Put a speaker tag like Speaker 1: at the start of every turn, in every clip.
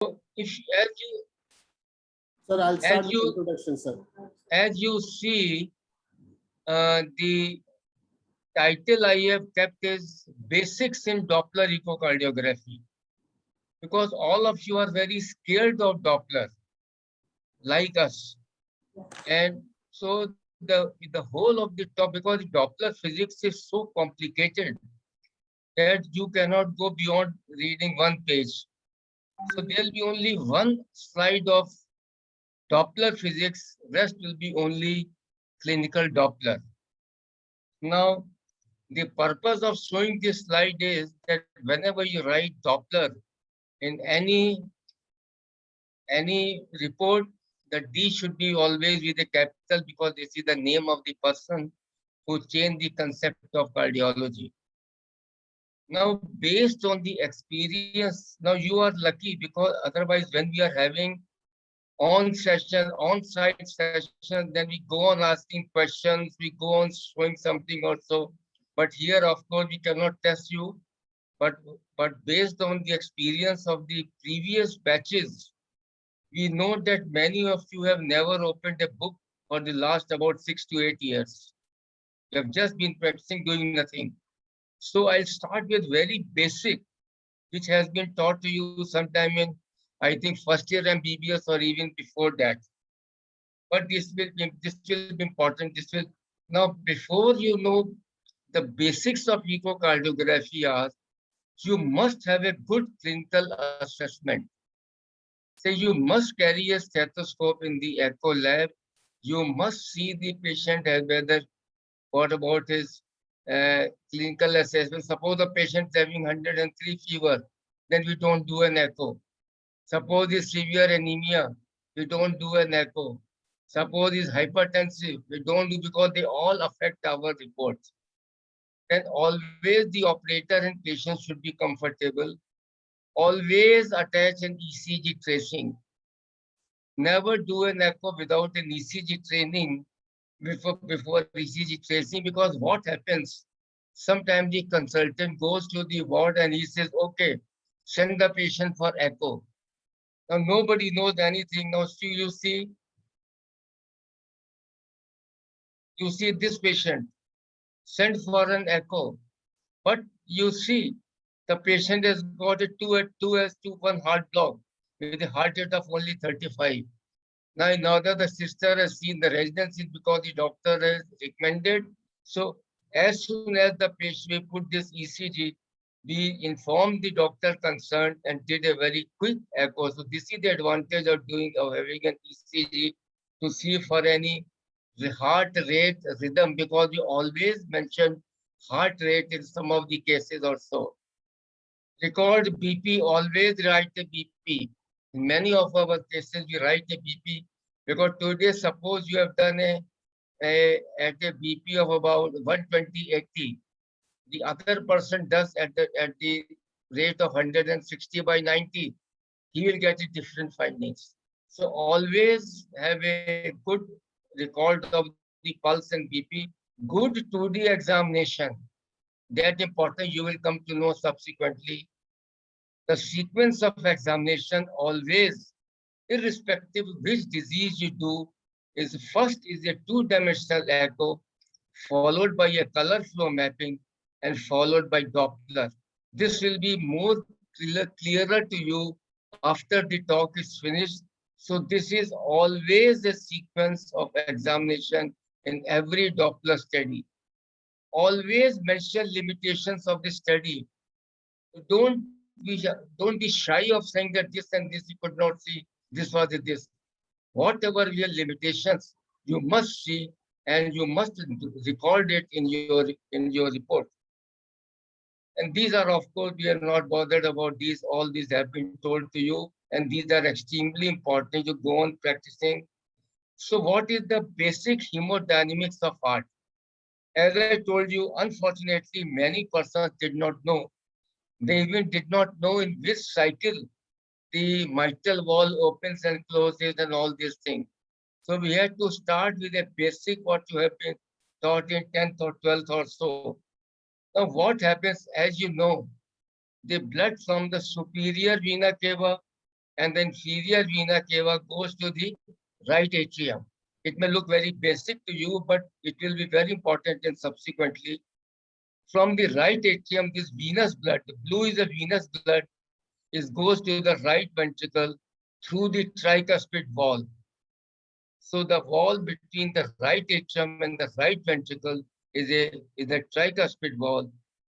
Speaker 1: if
Speaker 2: Sir, I'll start
Speaker 1: as
Speaker 2: with
Speaker 1: you
Speaker 2: introduction, sir.
Speaker 1: as you see, the title I have kept is Basics in Doppler Echocardiography, because all of you are very scared of Doppler, like us. And so the whole of the top, because Doppler physics is so complicated that you cannot go beyond reading one page. So there'll be only one slide of Doppler physics, rest will be only clinical Doppler. Now, the purpose of showing this slide is that whenever you write Doppler in any report, the D should be always with a capital, because this is the name of the person who changed the concept of cardiology. Now, based on the experience, now you are lucky, because otherwise when we are having on-site session, then we go on asking questions, we go on showing something also. But here, of course, we cannot test you. But, but based on the experience of the previous batches, we know that many of you have never opened a book for the last about 6 to 8 years. You have just been practicing doing nothing. So I'll start with very basic, which has been taught to you sometime in, I think, first year MBBS or even before that. But this will be important. This will now, before you know the basics of echocardiography are, you must have a good clinical assessment. So you must carry a stethoscope in the echo lab. You must see the patient as whether what about his clinical assessment. Suppose the patient is having 103 fever, then we don't do an echo. Suppose it's severe anemia, we don't do an echo. Suppose it's hypertensive, we don't do, because they all affect our reports. Then always the operator and patient should be comfortable. Always attach an ECG tracing. Never do an echo without an ECG training before ECG tracing, because what happens? Sometimes the consultant goes to the ward and he says, okay, send the patient for echo. Now nobody knows anything. Now you see this patient, send for an echo. But you see, the patient has got a 2S21 heart block with a heart rate of only 35. Now that the sister has seen the residency because the doctor has recommended. So as soon as the patient, we put this ECG, we informed the doctor concerned and did a very quick echo. So this is the advantage of having an ECG to see for any heart rate rhythm, because we always mention heart rate in some of the cases also. Record BP, always write a BP. In many of our cases, we write a BP, because today, suppose you have done at a BP of about 120/80, the other person does at the rate of 160 by 90, he will get a different findings. So always have a good record of the pulse and BP. Good 2D examination, that important you will come to know subsequently. The sequence of examination always, irrespective which disease you do, is first is a two-dimensional echo, followed by a color flow mapping, and followed by Doppler. This will be more clearer to you after the talk is finished. So this is always a sequence of examination in every Doppler study. Always mention limitations of the study. Don't be shy of saying that this and this you could not see, this was this. Whatever your limitations, you must see and you must record it in your report. And these are, of course, we are not bothered about these. All these have been told to you, and these are extremely important. You go on practicing. So, what is the basic hemodynamics of heart? As I told you, unfortunately, many persons did not know. They even did not know in which cycle the mitral wall opens and closes and all these things. So we had to start with a basic what you have been taught in 10th or 12th or so. Now what happens, as you know, the blood from the superior vena cava and the inferior vena cava goes to the right atrium. It may look very basic to you, but it will be very important and subsequently. From the right atrium, this venous blood, the blue is a venous blood, is goes to the right ventricle through the tricuspid wall. So the wall between the right atrium and the right ventricle is a tricuspid wall.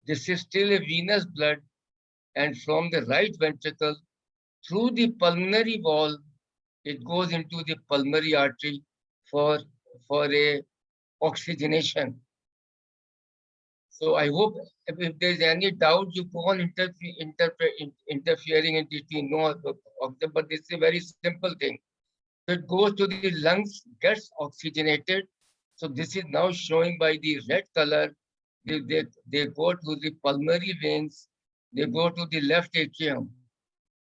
Speaker 1: This is still a venous blood, and from the right ventricle through the pulmonary wall, it goes into the pulmonary artery for for a oxygenation. So I hope if there's any doubt, you go on interfering in between no of them, but this is a very simple thing. So it goes to the lungs, gets oxygenated. So this is now showing by the red color. They go to the pulmonary veins. They go to the left atrium.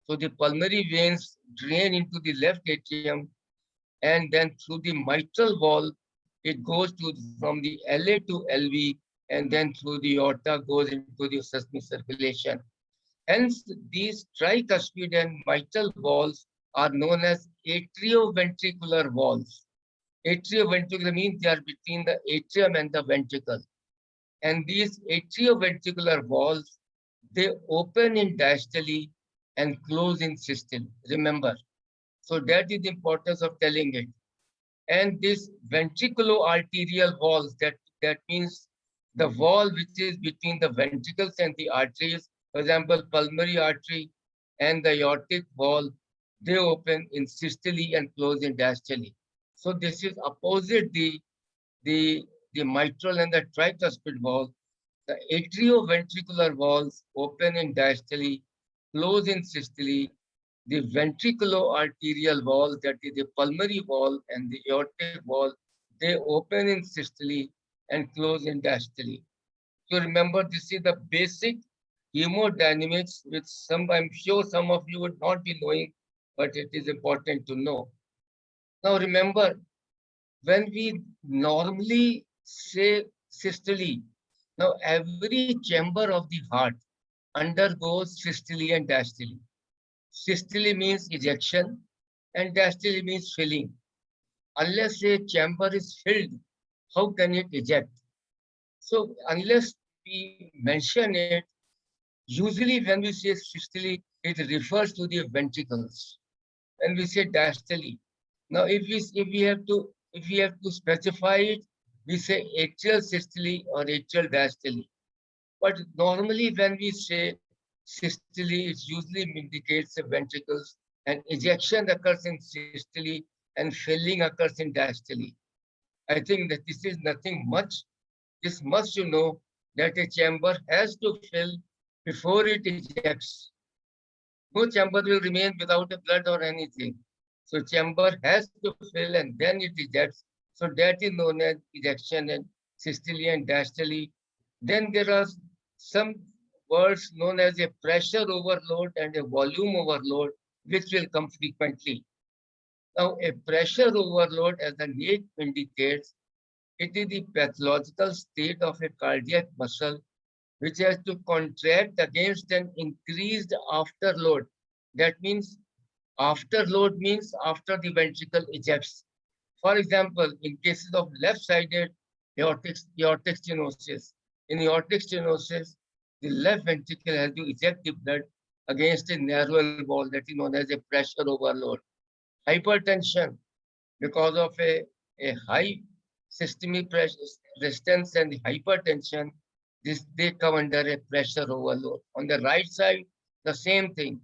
Speaker 1: So the pulmonary veins drain into the left atrium, and then through the mitral wall, it goes to from the LA to LV, and then through the aorta goes into the systemic circulation. Hence, these tricuspid and mitral walls are known as atrioventricular walls. Atrioventricular means they are between the atrium and the ventricle. And these atrioventricular walls, they open in diastole and close in systole. Remember. So that is the importance of telling it. And this ventriculo-arterial walls, that means the wall which is between the ventricles and the arteries, for example, pulmonary artery and the aortic wall, they open in systole and close in diastole. So this is opposite the, the mitral and the tricuspid wall. The atrioventricular walls open in diastole, close in systole. The ventriculo-arterial wall, that is the pulmonary wall and the aortic wall, they open in systole and close in diastole. So remember, this is the basic hemodynamics, which I'm sure some of you would not be knowing, but it is important to know. Now remember, when we normally say systole, now every chamber of the heart undergoes systole and diastole. Systole means ejection and diastole means filling. Unless a chamber is filled, how can it eject? So unless we mention it, usually when we say systole, it refers to the ventricles. When we say diastole, now if we have to specify it, we say atrial systole or atrial diastole. But normally when we say systole, it usually indicates the ventricles, and ejection occurs in systole and filling occurs in diastole. I think that this is nothing much. This must you know that a chamber has to fill before it ejects. No chamber will remain without a blood or anything. So chamber has to fill and then it ejects. So that is known as ejection and systole and diastole. Then there are some words known as a pressure overload and a volume overload, which will come frequently. Now, a pressure overload, as the name indicates, it is the pathological state of a cardiac muscle which has to contract against an increased afterload. That means afterload means after the ventricle ejects. For example, in cases of left-sided aortic stenosis, in aortic stenosis, the left ventricle has to eject the blood against a narrow wall that is known as a pressure overload. Hypertension, because of a high systemic pressure resistance and hypertension, they come under a pressure overload. On the right side, the same thing.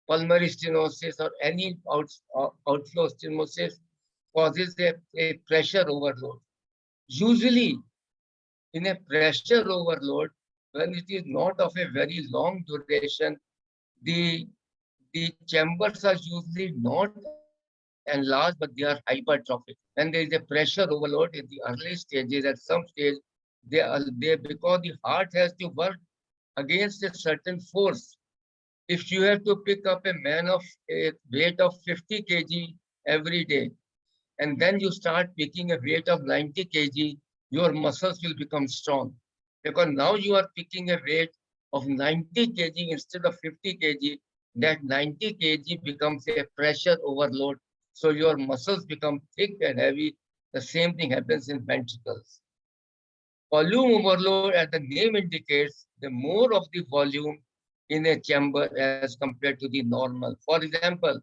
Speaker 1: Pulmonary stenosis or any outflow stenosis causes a pressure overload. Usually, in a pressure overload, when it is not of a very long duration, the, the chambers are usually not enlarged, but they are hypertrophic. When there is a pressure overload in the early stages, at some stage, because the heart has to work against a certain force. If you have to pick up a man of a weight of 50 kg every day, and then you start picking a weight of 90 kg, your muscles will become strong. Because now you are picking a weight of 90 kg instead of 50 kg, that 90 kg becomes a pressure overload. So your muscles become thick and heavy. The same thing happens in ventricles. Volume overload, as the name indicates, the more of the volume in a chamber as compared to the normal. For example,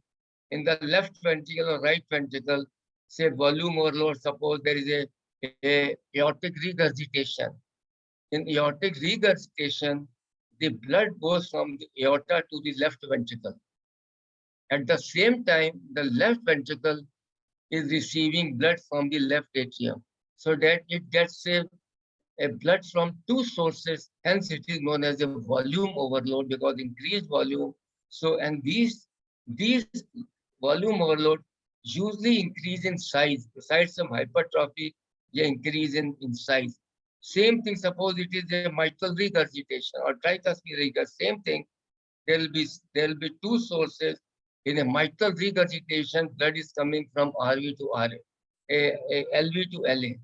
Speaker 1: in the left ventricle or right ventricle, say volume overload, suppose there is a aortic regurgitation. In aortic regurgitation, the blood goes from the aorta to the left ventricle. At the same time, the left ventricle is receiving blood from the left atrium, so that it gets a blood from two sources. Hence, it is known as a volume overload because increased volume. So, and these volume overload usually increase in size. Besides some hypertrophy, they increase in size. Same thing, suppose it is a mitral regurgitation or tricuspid regurgitation, same thing. There will be two sources. In a mitral regurgitation, blood is coming from RV to RA, LV to LA.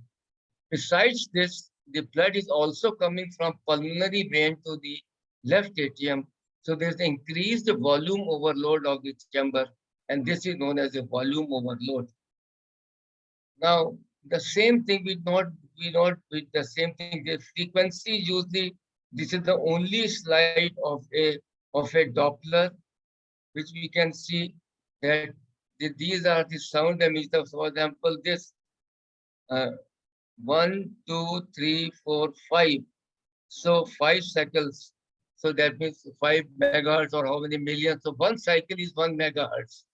Speaker 1: Besides this, the blood is also coming from pulmonary vein to the left atrium. So there's an increased volume overload of the chamber, and this is known as a volume overload. Now, the same thing with the same thing. The frequency usually, this is the only slide of a Doppler, which we can see that these are the sound emitters. For example, this uh, 1, 2, 3, 4, 5. So 5 cycles. So that means 5 megahertz or how many millions. So one cycle is 1 megahertz.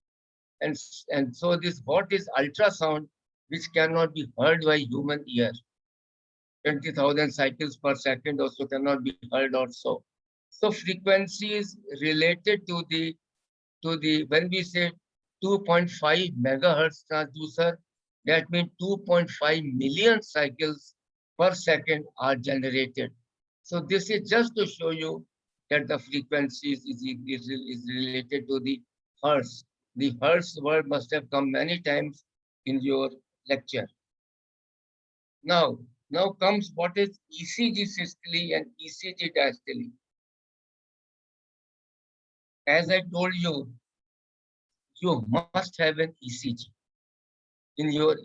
Speaker 1: And, and so this what is ultrasound, which cannot be heard by human ear. 20,000 cycles per second also cannot be heard also. So frequency is related to the when we say 2.5 megahertz transducer, that means 2.5 million cycles per second are generated. So this is just to show you that the frequency is related to the hertz. The hertz word must have come many times in your lecture. Now comes what is ECG systole and ECG diastole. As I told you must have an ECG in your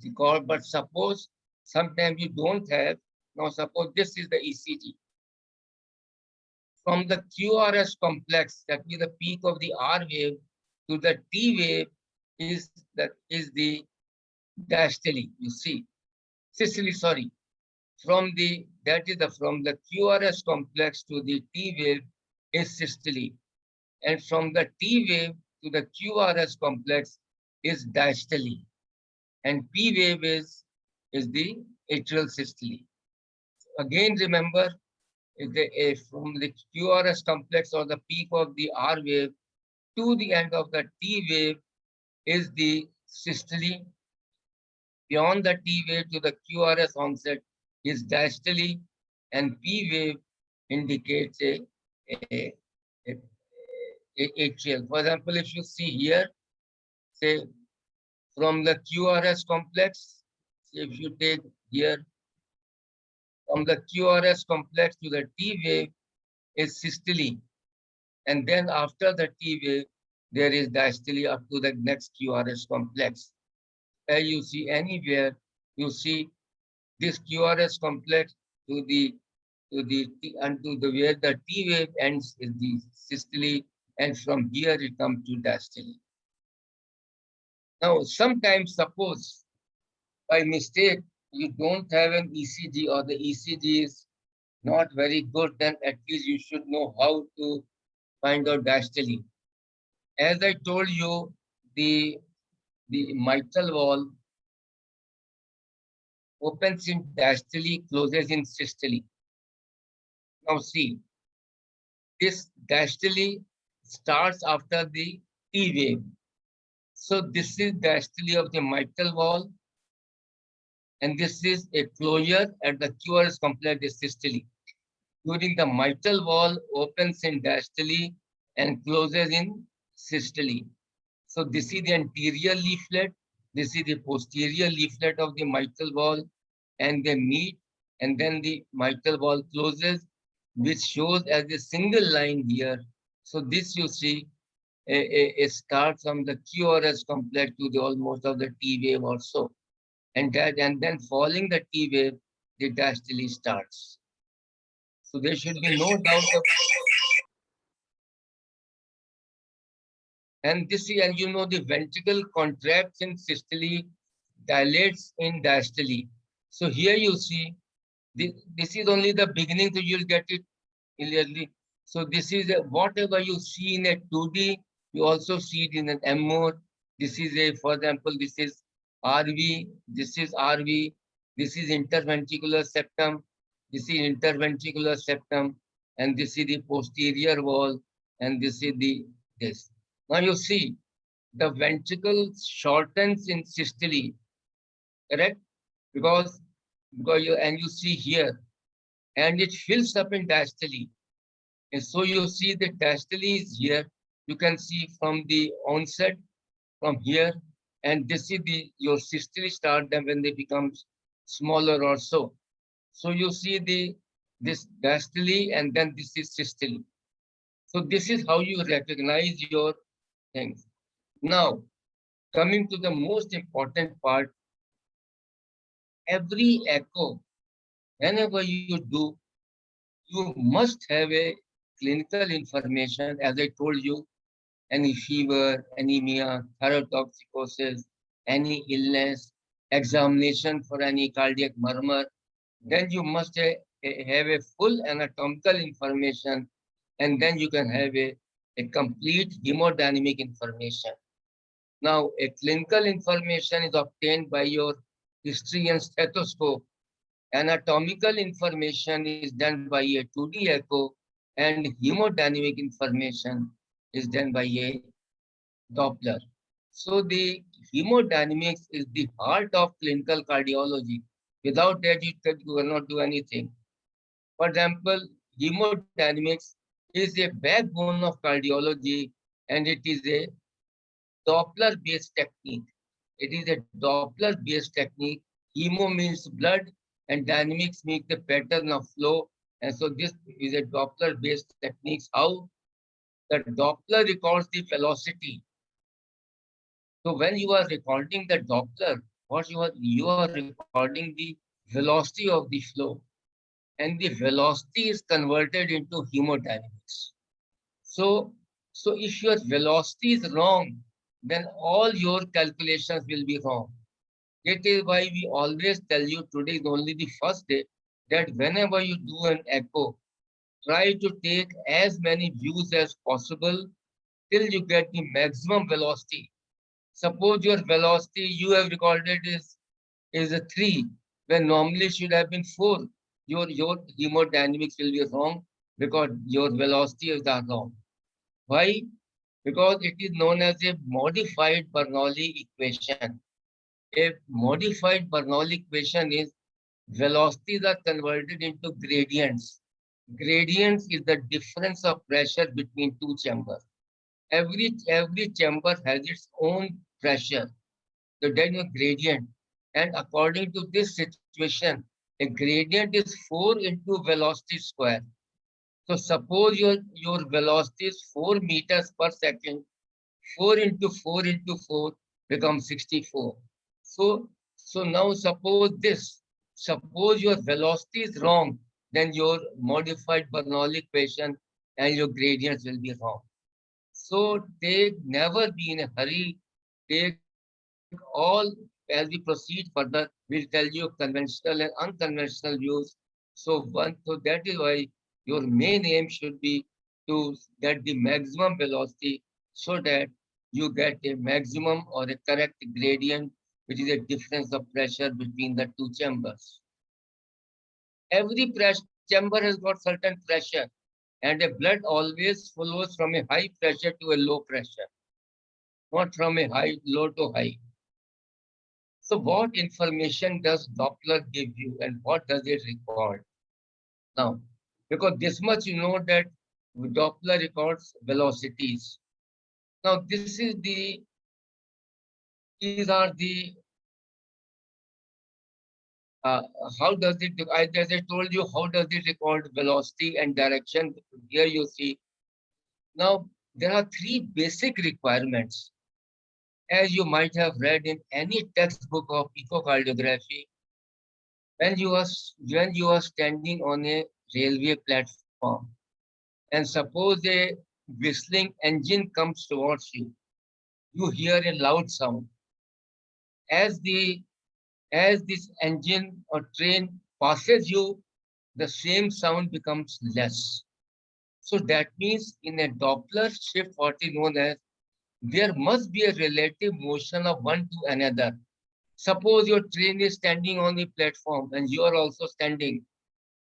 Speaker 1: record. But suppose sometimes you don't have. Now suppose this is the ECG. From the QRS complex, that is the peak of the R wave, to the T wave is the diastole. You see, systole. Sorry, from the QRS complex to the T wave is systole, and from the T wave to the QRS complex is diastole, and P wave is the atrial systole. Again, remember, from the QRS complex or the peak of the R wave to the end of the T wave is the systole. Beyond the T wave to the QRS onset is diastole, and P wave indicates a, a, atrial. For example, if you see here, say from the QRS complex, if you take here, from the QRS complex to the T wave is systole, and then after the T wave, there is diastole up to the next QRS complex. As you see anywhere, you see this QRS complex to the where the T wave ends is the systole, and from here it comes to diastole. Now, sometimes suppose by mistake you don't have an ECG or the ECG is not very good, then at least you should know how to find out diastole. As I told you, the mitral wall opens in diastole, closes in systole. Now see, this diastole starts after the T wave. So this is diastole of the mitral wall, and this is a closure at the QRS complex, the systole. During the mitral wall opens in diastole and closes in systole. So this is the anterior leaflet, this is the posterior leaflet of the mitral wall, and they meet, and then the mitral wall closes. which shows as a single line here. So this you see a start from the QRS complex to the almost of the T wave or so. And then following the T wave, the diastole starts. So there should be no doubt of, and this is, and you know the ventricle contracts in systole, dilates in diastole. So here you see this is only the beginning, so you'll get it clearly. So this is whatever you see in a 2D, you also see it in an M mode. This is a, for example, this is RV, this is RV, this is interventricular septum, this is interventricular septum, and this is the posterior wall, and this is the this. Now you see the ventricle shortens in systole, correct? Because you see here, and it fills up in diastole. And so you see the diastole is here. You can see from the onset from here, and this is the your systole start them when they become smaller or so. So you see the this diastole and then this is systole. So this is how you recognize your things. Now coming to the most important part, every echo, whenever you do, you must have a clinical information, as I told you, any fever, anemia, thyrotoxicosis, any illness, examination for any cardiac murmur, then you must have a full anatomical information, and then you can have a complete hemodynamic information. Now, a clinical information is obtained by your history and stethoscope. Anatomical information is done by a 2D echo, and hemodynamic information is done by a Doppler. So the hemodynamics is the heart of clinical cardiology. Without that, you cannot do anything. For example, hemodynamics is a backbone of cardiology, and it is a Doppler-based technique. It is a Doppler-based technique. Hemo means blood, and dynamics means the pattern of flow. And so this is a Doppler-based technique. How the Doppler records the velocity. So when you are recording the Doppler, what you are recording the velocity of the flow, and the velocity is converted into hemodynamics. So, so if your velocity is wrong, then all your calculations will be wrong. It is why we always tell you today is only the first day that whenever you do an echo, try to take as many views as possible till you get the maximum velocity. Suppose your velocity you have recorded is a 3, when normally it should have been 4. Your hemodynamics will be wrong because your velocity is wrong. Why? Because it is known as a modified Bernoulli equation. A modified Bernoulli equation is velocities are converted into gradients. Gradients is the difference of pressure between two chambers. Every chamber has its own pressure. So then a gradient. And according to this situation, a gradient is 4 into velocity square. So suppose your velocity is 4 meters per second. 4 into 4 into 4 becomes 64. So now suppose your velocity is wrong, then your modified Bernoulli equation and your gradients will be wrong. So take never be in a hurry. Take all as we proceed further. We'll tell you conventional and unconventional views. So that is why your main aim should be to get the maximum velocity so that you get a maximum or a correct gradient, which is a difference of pressure between the two chambers. Every chamber has got certain pressure, and a blood always flows from a high pressure to a low pressure, not from a low to high. So what information does Doppler give you and what does it record? Now, because this much you know that Doppler records velocities. Now, these are the Uh, how does it, as I told you, how does it record velocity and direction? Here you see. Now, there are three basic requirements. As you might have read in any textbook of echocardiography, when you are standing on a railway platform and suppose a whistling engine comes towards you, you hear a loud sound. As the as this engine or train passes you, the same sound becomes less. So that means in a Doppler shift, what is known as, there must be a relative motion of one to another. Suppose your train is standing on the platform and you are also standing.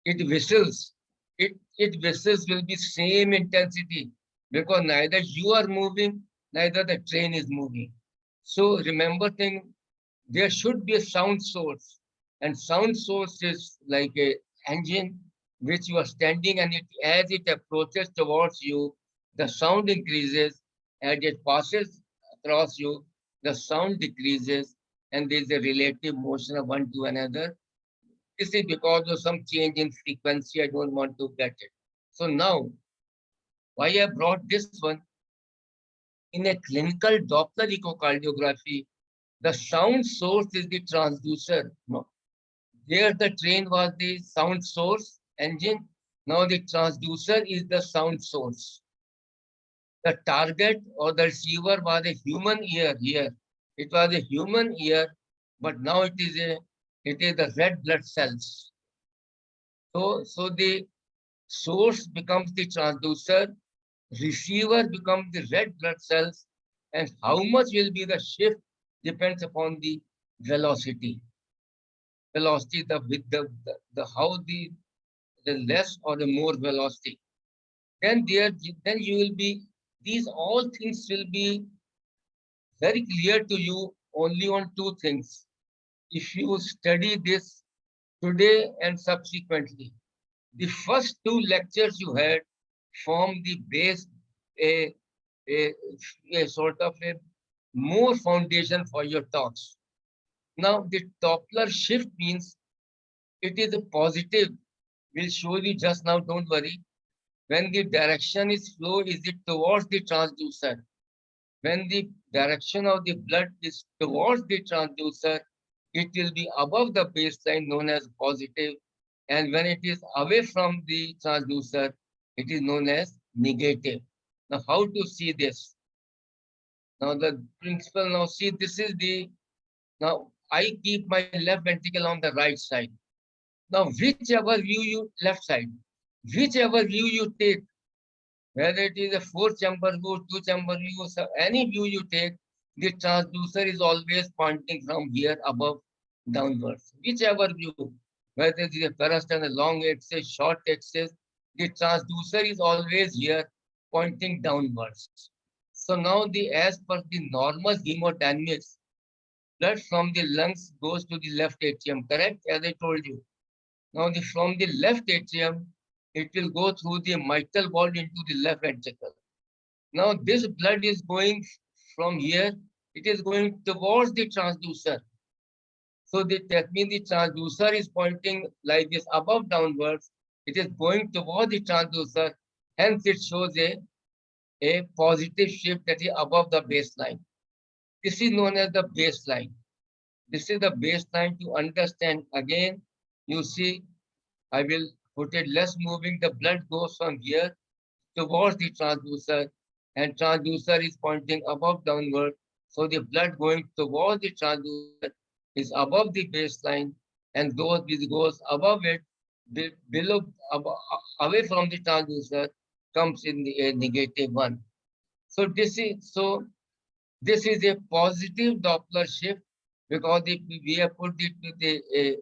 Speaker 1: It whistles. It whistles will be same intensity because neither you are moving, neither the train is moving. So remember thing, there should be a sound source, and sound source is like a engine which you are standing, and as it approaches towards you, the sound increases. As it passes across you, the sound decreases, and there is a relative motion of one to another. This is because of some change in frequency. I don't want to get it. So now, why I brought this one, in a clinical Doppler echocardiography, the sound source is the transducer. No, there the train was the sound source engine. Now the transducer is the sound source. The target or the receiver was a human ear here. It was a human ear, but now it is the red blood cells. So the source becomes the transducer, receiver becomes the red blood cells, and how much will be the shift depends upon the velocity. Velocity, the how the less or the more velocity. Then then you will be, these all things will be very clear to you only on two things. If you study this today and subsequently, the first two lectures you had form the base, a, a, a sort of a more foundation for your talks. Now, the Doppler shift means it is a positive. We'll show you just now, don't worry. When the direction is flow, is it towards the transducer? When the direction of the blood is towards the transducer, it will be above the baseline known as positive. And when it is away from the transducer, it is known as negative. Now, how to see this? Now, the principle, now see, this is the, now I keep my left ventricle on the right side. Now, whichever view you, left side, whichever view you take, whether it is a four chamber view, two chamber view, so any view you take, the transducer is always pointing from here above downwards. Whichever view, whether it is a parastern, a long axis, short axis, the transducer is always here pointing downwards. So now as per the normal hemodynamics, blood from the lungs goes to the left atrium, correct? As I told you. Now from the left atrium, it will go through the mitral valve into the left ventricle. Now this blood is going from here, it is going towards the transducer. So that means the transducer is pointing like this above downwards. It is going towards the transducer. Hence it shows a positive shift that is above the baseline. This is known as the baseline. This is the baseline to understand. Again, you see, I will put it less moving. The blood goes from here towards the transducer, and transducer is pointing above downward. So the blood going towards the transducer is above the baseline, and those which goes above it, below, away from the transducer, comes in the a negative one. So this is a positive Doppler shift because if we have put it to the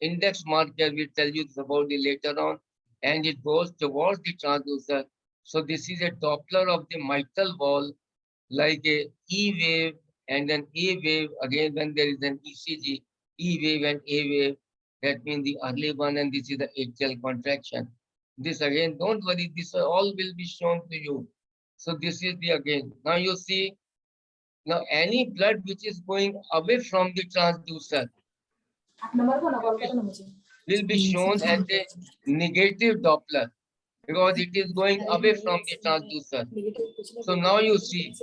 Speaker 1: index marker, we'll tell you about it later on, and it goes towards the transducer. So this is a Doppler of the mitral wall, like a E wave and an A wave. Again, when there is an ECG, E wave and A wave, that means the early one, and this is the atrial contraction. This again, don't worry, this all will be shown to you. So this is the again. Now you see, now any blood which is going away from the transducer, will be shown as a negative Doppler because it is going away from the transducer. So now you see,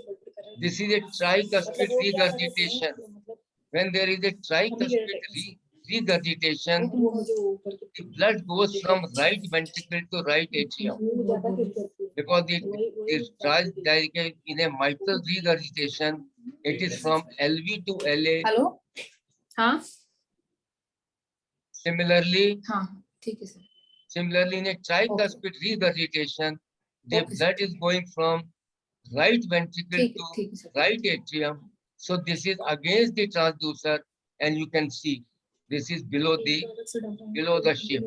Speaker 1: this is a tricuspid regurgitation. When there is a tricuspid regurgitation, the blood goes from right ventricle to right atrium because it tries like in a mitral regurgitation. It is from LV to LA.
Speaker 2: Hello? हाँ
Speaker 1: Similarly,
Speaker 2: ठीक है sir.
Speaker 1: Similarly, in a tricuspid regurgitation, the blood is going from right ventricle to right atrium. So this is against the transducer, and you can see this is below the ship.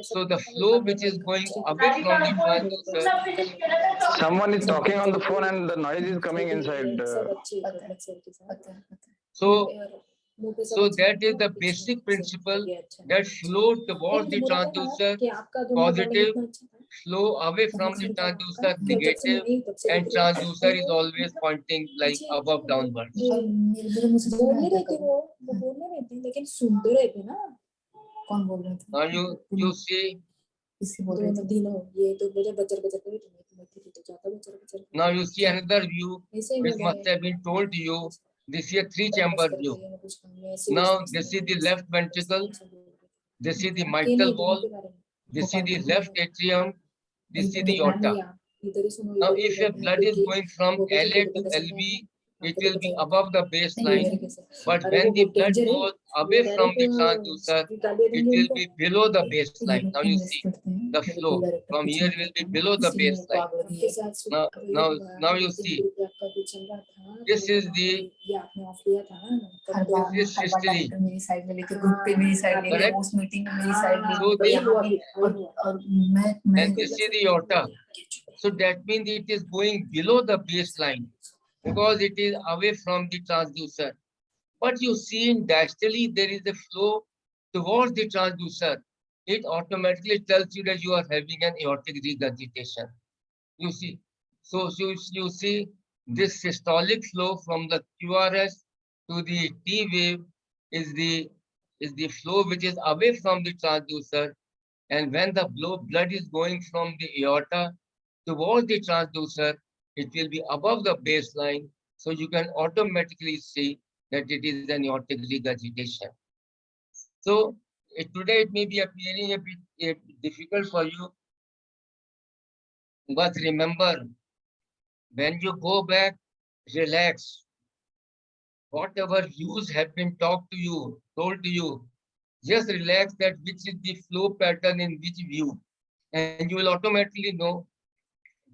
Speaker 1: So the flow which is going away from the transducer.
Speaker 3: Someone is talking on the phone and the noise is coming inside.
Speaker 1: So that is the basic principle, that flow towards the transducer positive, flow away from the transducer negative, and transducer is always pointing like above downwards. Now you see. Now you see another view which must have been told to you. This is a 3-chamber view. Now this is the left ventricle, this is the mitral wall, this is the left atrium, this is the aorta. Now if a blood is going from LA to LV, it will be above the baseline. But when the blood goes away from the transducer, it will be below the baseline. Now you see the flow from here will be below the baseline. Now you see, this is the history. Correct? And this is the aorta. So that means it is going below the baseline because it is away from the transducer. But you see in diastole there is a flow towards the transducer. It automatically tells you that you are having an aortic regurgitation. You see, so you see this systolic flow from the QRS to the T wave is the flow which is away from the transducer, and when the blood is going from the aorta towards the transducer, it will be above the baseline, so you can automatically see that it is an aortic regurgitation. So today it may be appearing a bit difficult for you, but remember, when you go back, relax. Whatever views have been told to you, just relax that which is the flow pattern in which view, and you will automatically know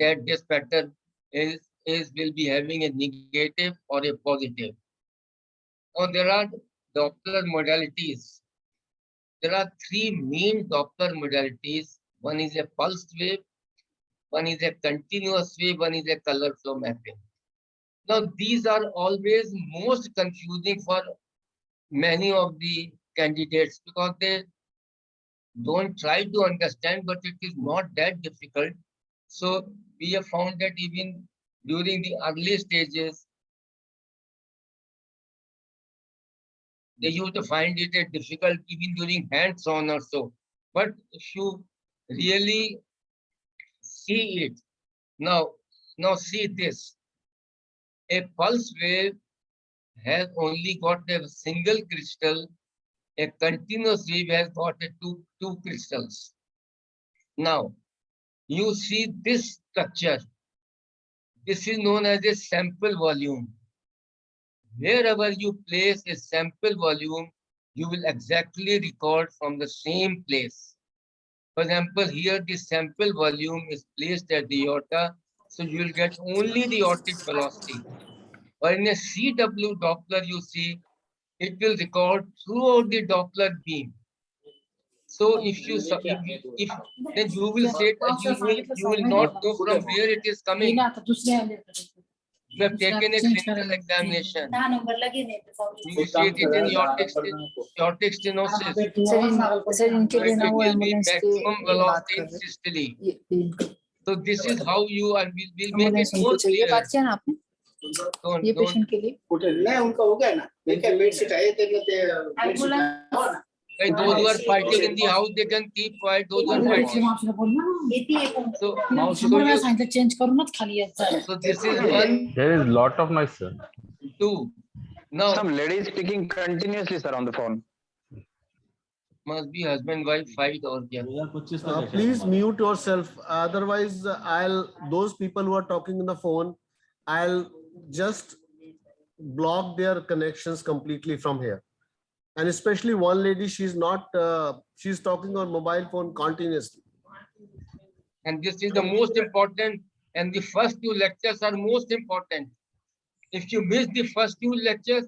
Speaker 1: that this pattern will be having a negative or a positive. Now there are Doppler modalities. There are 3 main Doppler modalities. One is a pulsed wave, one is a continuous wave, one is a color flow mapping. Now these are always most confusing for many of the candidates because they don't try to understand, but it is not that difficult. So we have found that even during the early stages, they used to find it difficult even during hands-on or so. But if you really see it, now see this. A pulse wave has only got a single crystal. A continuous wave has got two crystals. Now, you see this structure. This is known as a sample volume. Wherever you place a sample volume, you will exactly record from the same place. For example, here the sample volume is placed at the aorta, so you will get only the aortic velocity. But in a CW Doppler, you see, it will record throughout the Doppler beam. So if then you will say you will not know from where it is coming. You have taken a clinical examination. You see it in aortic stenosis. So it will be maximum velocity in systole. So this is how you will make it more clear.
Speaker 2: ये patient के लिए
Speaker 4: उनका हो गया ना, bedsheet आए थे
Speaker 1: Like those who are fighting in the house, they can keep quiet. Those who are fighting. So, so this is one,
Speaker 4: There is lot of noise, sir.
Speaker 1: two. Now
Speaker 3: Some lady is speaking continuously, sir, on the phone.
Speaker 1: must be husband wife fight or kya?
Speaker 5: Please mute yourself. Otherwise, those people who are talking on the phone, I'll just block their connections completely from here. And especially one lady, she's talking on mobile phone continuously.
Speaker 1: And this is the most important. And the first two lectures are most important. If you miss the first two lectures,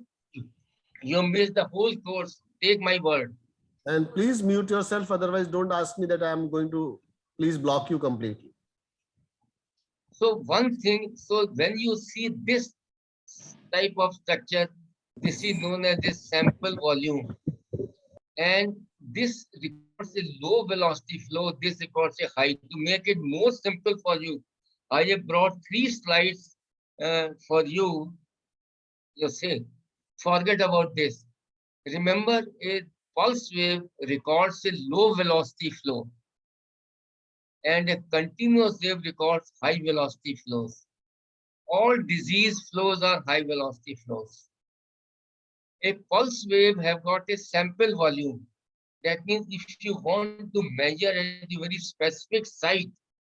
Speaker 1: you miss the whole course. Take my word.
Speaker 5: And please mute yourself. Otherwise, don't ask me that I'm going to please block you completely.
Speaker 1: So one thing, so when you see this type of structure, this is known as a sample volume. And this records a low velocity flow, this records a high. To make it more simple for you, I have brought 3 slides for you. You say, forget about this. Remember, a pulse wave records a low velocity flow, and a continuous wave records high velocity flows. All disease flows are high velocity flows. A pulse wave have got a sample volume. That means if you want to measure at a very specific site,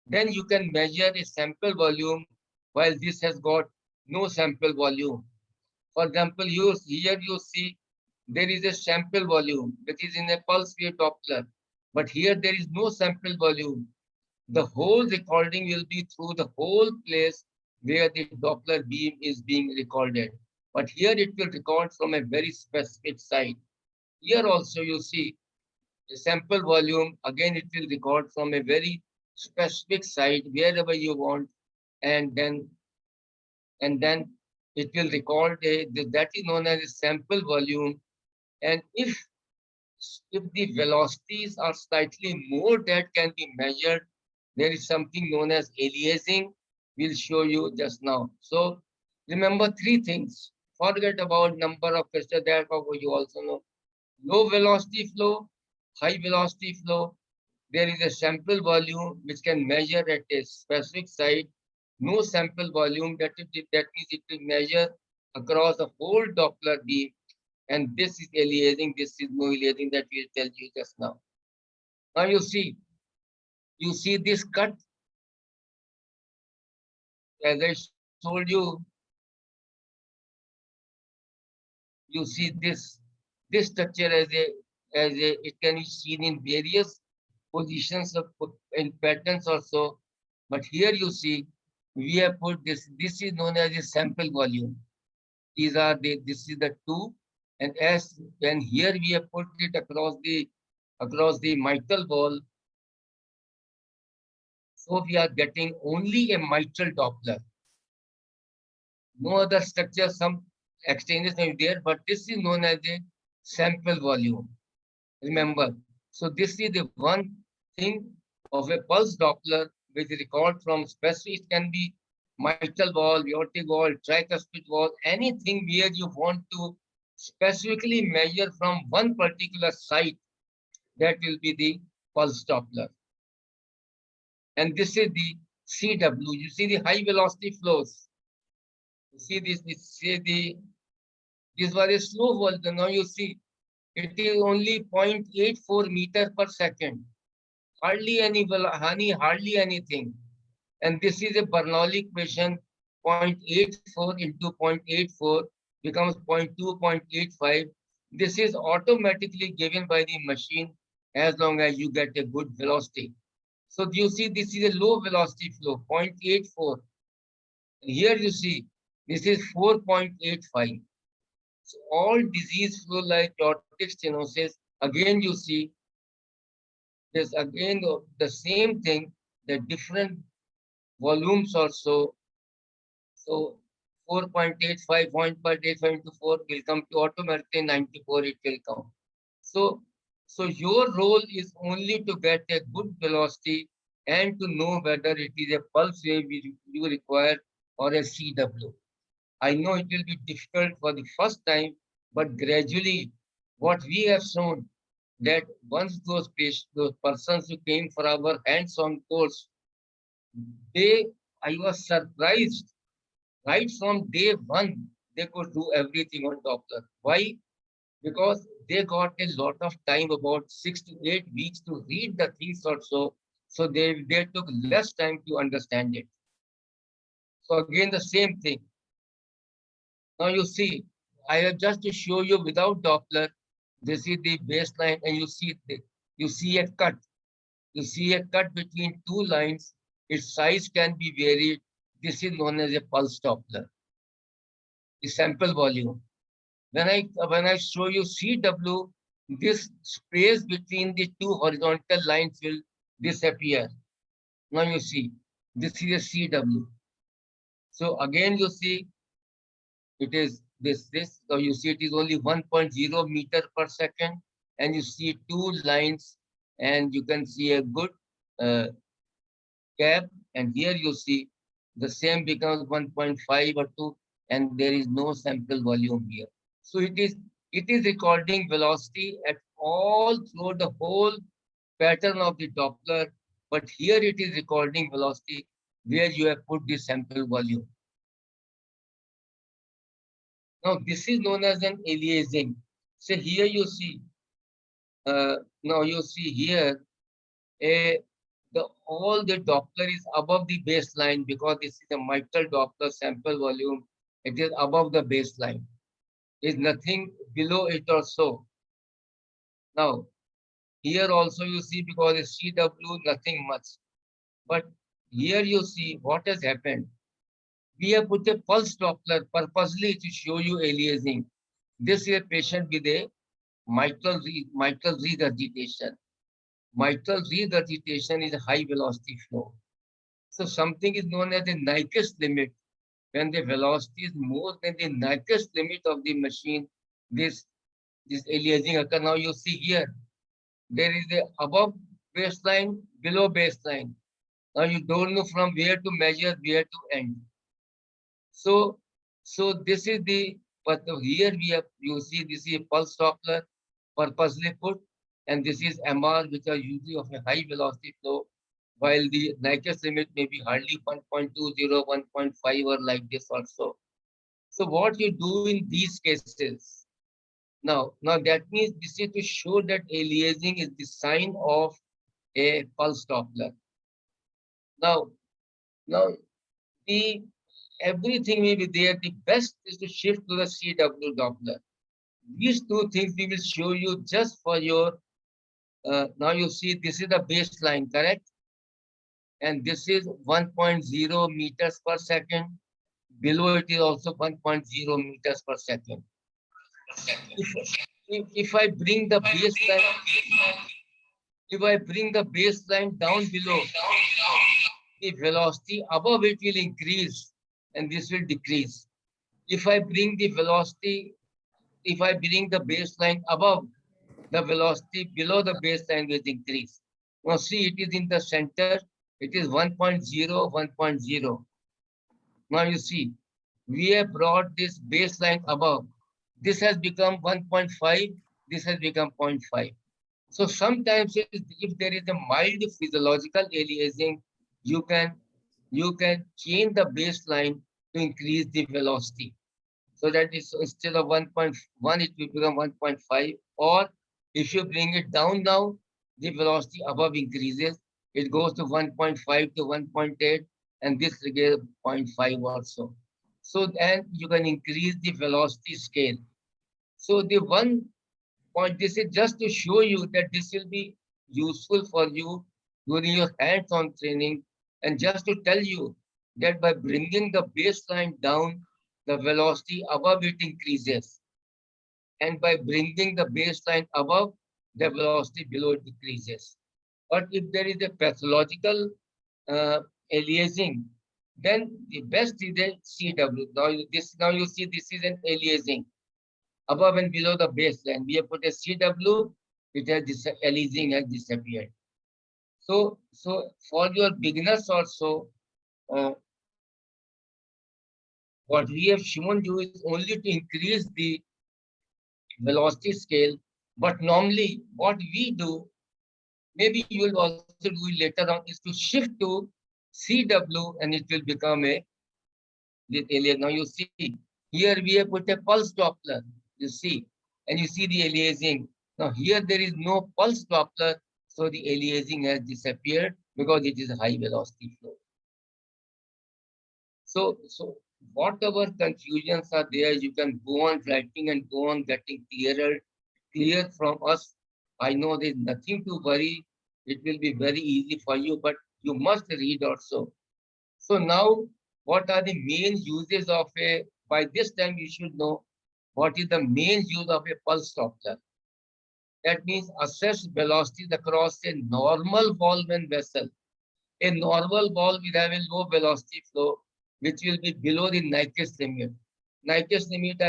Speaker 1: then you can measure a sample volume, while this has got no sample volume. For example, here you see there is a sample volume which is in a pulse wave Doppler, but here there is no sample volume. The whole recording will be through the whole place where the Doppler beam is being recorded. But here it will record from a very specific site. Here also you see the sample volume, again it will record from a very specific site wherever you want, and then it will record that is known as a sample volume. And if the velocities are slightly more that can be measured, there is something known as aliasing. We'll show you just now. So remember 3 things. Forget about number of questions that you also know. Low velocity flow, high velocity flow. There is a sample volume which can measure at a specific site. No sample volume, that means it will measure across the whole Doppler beam. And this is aliasing, this is no aliasing, that we'll tell you just now. Now you see this cut. As I told you, you see this structure as it can be seen in various positions of in patterns also. But here you see we have put this is known as a sample volume. This is the 2, and here we have put it across the mitral wall. So we are getting only a mitral Doppler. No other structure, some exchanges may be there, but this is known as a sample volume. Remember, so this is the one thing of a pulse Doppler which record from specific. It can be mitral wall, aortic wall, tricuspid wall, anything where you want to specifically measure from one particular site, that will be the pulse Doppler. And this is the CW. You see the high velocity flows. You see this was a slow wall. Now you see it is only 0.84 meter per second. Hardly anything. And this is a Bernoulli equation. 0.84 into 0.84 becomes 0.2, 0.85. This is automatically given by the machine as long as you get a good velocity. So you see this is a low velocity flow, 0.84. And here you see this is 4.85. So all disease flow like aortic stenosis, again you see this again the same thing, the different volumes also. So 4.85, 0.85 into 4 will come to automatically 94, it will come. So your role is only to get a good velocity and to know whether it is a pulse wave you require or a CW. I know it will be difficult for the first time, but gradually what we have shown, that once those patients, those persons who came for our hands-on course, I was surprised right from day one, they could do everything on Doppler. Why? Because they got a lot of time, about 6 to 8 weeks, to read the things also. So they took less time to understand it. So again, the same thing. Now you see, I have just to show you without Doppler. This is the baseline, and you see a cut. You see a cut between two lines. Its size can be varied. This is known as a pulse Doppler. The sample volume. When I show you CW, this space between the two horizontal lines will disappear. Now you see, this is a CW. So again you see it is this. So you see it is only 1.0 meter per second, and you see two lines, and you can see a good uh, gap. And here you see the same becomes 1.5 or 2, and there is no sample volume here. So it is recording velocity at all through the whole pattern of the Doppler, but here it is recording velocity where you have put the sample volume. Now this is known as an aliasing. So here you see, now you see here, a all the Doppler is above the baseline because this is a mitral Doppler sample volume. It is above the baseline. Is nothing below it or so. Now here also you see, because it's CW, nothing much. But here you see what has happened. We have put a pulse Doppler purposely to show you aliasing. This is a patient with a mitral regurgitation. Mitral regurgitation is a high velocity flow. So something is known as the Nyquist limit. When the velocity is more than the Nyquist limit of the machine, this aliasing occurs. Now you see here, there is a above baseline, below baseline. Now you don't know from where to measure, where to end. So, this is the, but here we have, you see, this is a pulse Doppler purposely put, and this is MR, which are usually of a high velocity flow, while the Nyquist limit may be hardly 1.20, 1.5, or like this also. So what you do in these cases, now that means this is to show that aliasing is the sign of a pulse Doppler. Now, now the everything may be there. The best is to shift to the CW Doppler. These two things we will show you just for your, now you see this is the baseline, correct? And this is 1.0 meters per second. Below it is also 1.0 meters per second. If I bring the baseline, if I bring the baseline down below, the velocity above it will increase and this will decrease. If I bring the velocity, if I bring the baseline above, the velocity below the baseline will increase. Now see, it is in the center. It is 1.0, 1.0. Now you see, we have brought this baseline above. This has become 1.5. This has become 0.5. So sometimes if there is a mild physiological aliasing, you can change the baseline to increase the velocity. So that is, instead of 1.1, it will become 1.5. Or if you bring it down now, the velocity above increases. It goes to 1.5 to 1.8, and this will get 0.5 also. So then you can increase the velocity scale. So the one point, this is just to show you that this will be useful for you during your hands-on training, and just to tell you that by bringing the baseline down, the velocity above it increases. And by bringing the baseline above, the velocity below it decreases. But if there is a pathological aliasing, then the best is a CW. Now you see this is an aliasing. Above and below the baseline, we have put a CW, it has aliasing has disappeared. So for your beginners also, what we have shown you is only to increase the velocity scale But normally what we do, maybe you will also do it later on, is to shift to CW and it will become a alias. Now you see, here we have put a pulse Doppler, you see, and you see the aliasing. Now here there is no pulse Doppler, so the aliasing has disappeared because it is a high velocity flow. So whatever confusions are there, you can go on writing and go on getting clear from us. I know there's nothing to worry. It will be very easy for you, but you must read also. So now, what are the main uses of a, by this time you should know what is the main use of a pulse Doppler. That means assess velocities across a normal valve and vessel. A normal valve will have a low velocity flow, which will be below the Nyquist limit. Nyquist limit,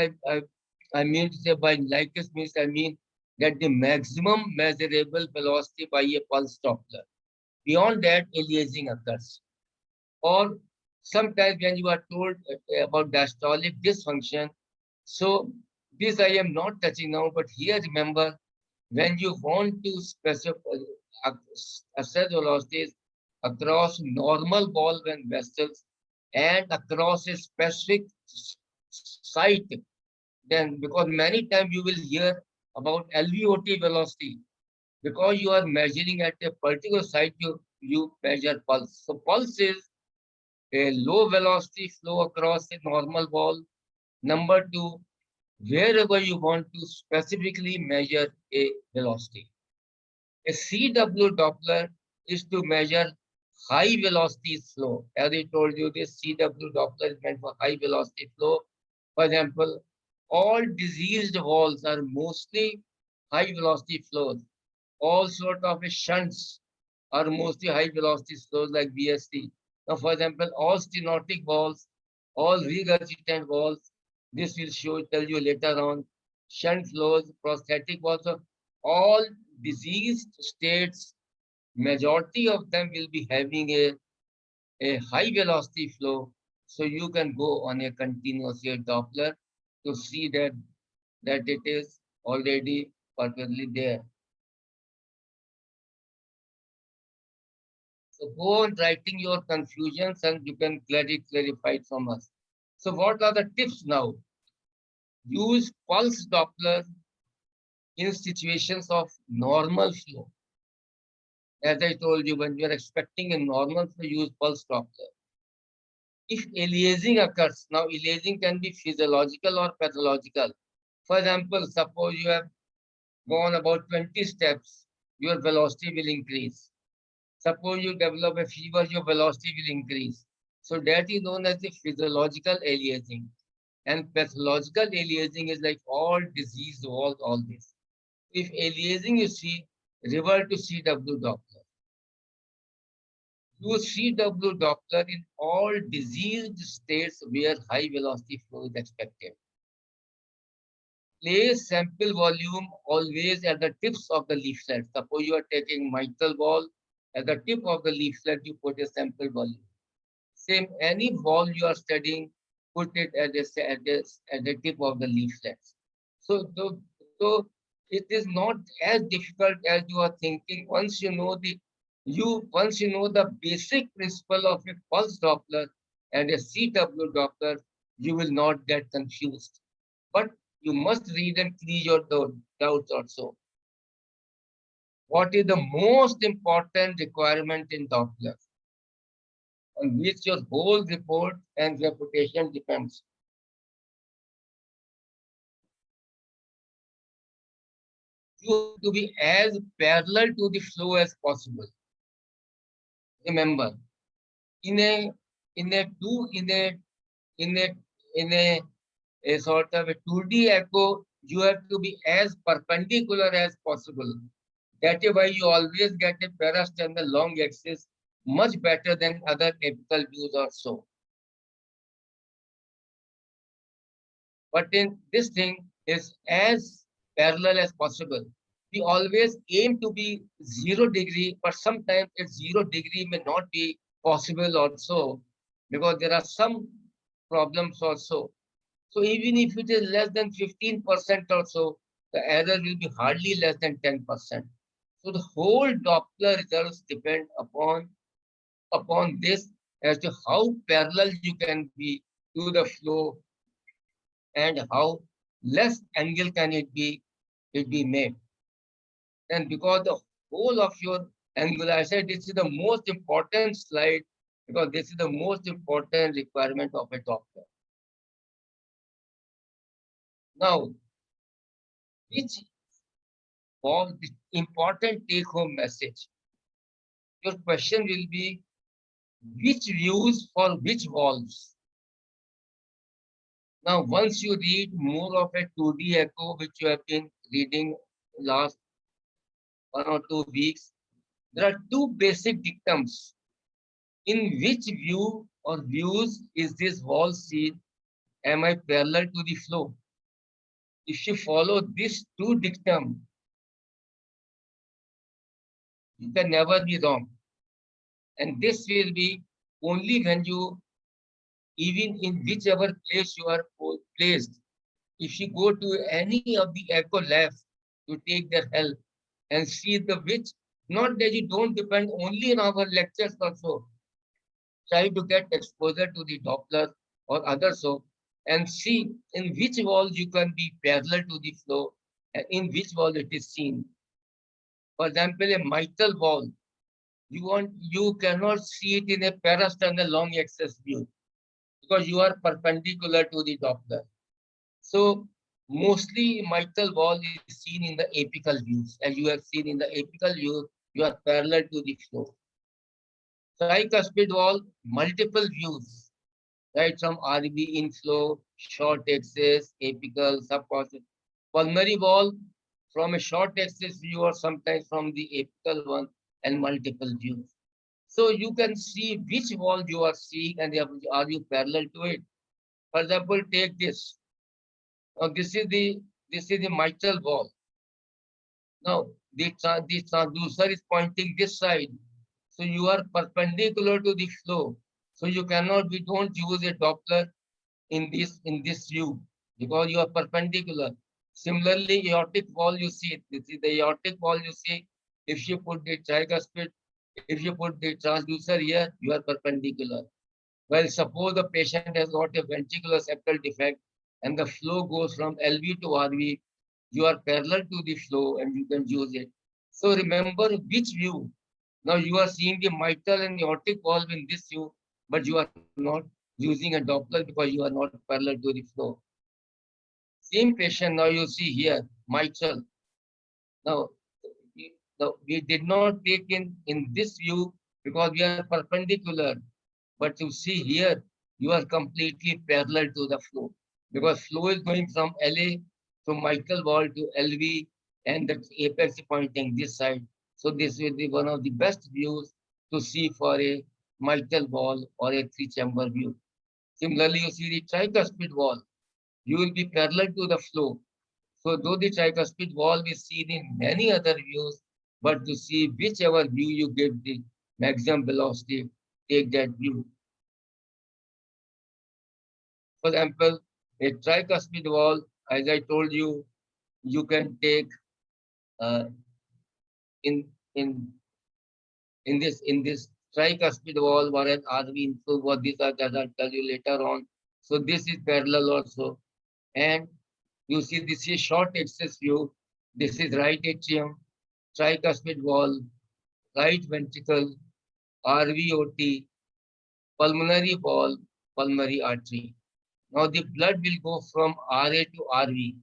Speaker 1: I mean to say by Nyquist means I mean that the maximum measurable velocity by a pulse Doppler. Beyond that, aliasing occurs. Or sometimes when you are told about diastolic dysfunction, so this I am not touching now, but here remember, when you want to specify assess velocities across normal valve and vessels and across a specific site, then because many times you will hear about LVOT velocity, because you are measuring at a particular site, you measure pulse. So pulse is a low velocity flow across a normal wall. Number two, wherever you want to specifically measure a velocity. A CW Doppler is to measure high velocity flow. As I told you, this CW Doppler is meant for high velocity flow. For example, all diseased walls are mostly high velocity flows. All sort of shunts are mostly high velocity flows like VST. Now, for example, all stenotic valves, all regurgitant valves, this will tell you later on, shunt flows, prosthetic valves, so all diseased states, majority of them will be having a high velocity flow. So you can go on a continuous ear Doppler to see that it is already perfectly there. So go on writing your confusions and you can clarify it from us. So what are the tips now? Use pulse Doppler in situations of normal flow. As I told you, when you are expecting a normal flow, use pulse Doppler. If aliasing occurs, now aliasing can be physiological or pathological. For example, suppose you have gone about 20 steps, your velocity will increase. Suppose you develop a fever, your velocity will increase. So that is known as the physiological aliasing. And pathological aliasing is like all disease, all this. If aliasing you see, revert to CW Doppler. Use CW Doppler in all diseased states where high velocity flow is expected. Place sample volume always at the tips of the leaflet. Suppose you are taking mitral valve, at the tip of the leaflet you put a sample volume. Same, any valve you are studying, put it at the tip of the leaflet. So it is not as difficult as you are thinking. Once you know the basic principle of a pulse Doppler and a CW Doppler, you will not get confused. But you must read and clear your doubts also. What is the most important requirement in Doppler, on which your whole report and reputation depends? You have to be as parallel to the flow as possible. Remember, in a in a two in a in a in a sort of a 2D echo, you have to be as perpendicular as possible. That is why you always get a parasternal long axis much better than other apical views or so. But in this thing is as parallel as possible. We always aim to be 0 degree, but sometimes at 0 degree may not be possible also, because there are some problems also. So even if it is less than 15% or so, the error will be hardly less than 10%. So the whole Doppler results depend upon this as to how parallel you can be to the flow and how less angle can it be made. And because the whole of your angular, I said this is the most important slide because this is the most important requirement of a Doppler. Now, which was the important take-home message? Your question will be which views for which valves? Now, once you read more of a 2D echo, which you have been reading last 1 or 2 weeks, there are two basic dictums. In which view or views is this valve seen? Am I parallel to the flow? If you follow this two dictum, you can never be wrong. And this will be only when you, even in whichever place you are placed, if you go to any of the echo labs to take their help and see the which, not that you don't depend only on our lectures also, try to get exposure to the Doppler or others so, and see in which wall you can be parallel to the flow and in which wall it is seen. For example, a mitral wall, you cannot see it in a parasternal long axis view because you are perpendicular to the Doppler. So mostly mitral wall is seen in the apical views. As you have seen in the apical view, you are parallel to the flow. Tricuspid wall, multiple views, right from RB inflow, short axis, apical, subconscious. Pulmonary wall from a short axis view or sometimes from the apical one and multiple views. So you can see which wall you are seeing and are you parallel to it. For example, take this. Now this is the mitral wall. Now the transducer is pointing this side. So you are perpendicular to the flow. So we don't use a Doppler in this view because you are perpendicular. Similarly, aortic wall you see, this is the aortic wall you see. If you put the tricuspid, if you put the transducer here, you are perpendicular. Well, suppose the patient has got a ventricular septal defect and the flow goes from LV to RV, you are parallel to the flow and you can use it. So remember which view. Now you are seeing the mitral and aortic valve in this view, but you are not using a Doppler because you are not parallel to the flow. Same patient now you see here, mitral. Now, we did not take in this view because we are perpendicular. But you see here, you are completely parallel to the flow because flow is going from LA to mitral wall to LV and the apex is pointing this side. So this will be one of the best views to see for a mitral wall or a three-chamber view. Similarly, you see the tricuspid wall. You will be parallel to the flow. So though the tricuspid wall is seen in many other views, but to see whichever view you give the maximum velocity, take that view. For example, a tricuspid wall, as I told you, you can take uh, in in in this tricuspid wall, whereas RV inflow, what these are, that I'll tell you later on. So this is parallel also, and you see this is short axis view. This is right atrium, tricuspid wall, right ventricle, RVOT, pulmonary wall, pulmonary artery. Now the blood will go from RA to RV.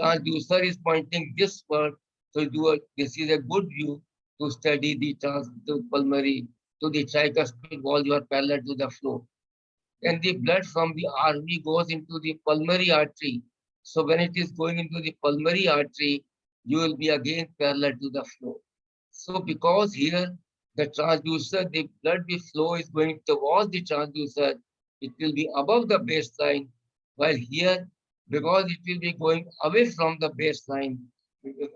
Speaker 1: Transducer is pointing this word, so this is a good view to study the pulmonary to the tricuspid wall. You are parallel to the flow. Then the blood from the RV goes into the pulmonary artery. So when it is going into the pulmonary artery, you will be again parallel to the flow. So because here the transducer, the blood flow is going towards the transducer, it will be above the baseline, while here, because it will be going away from the baseline,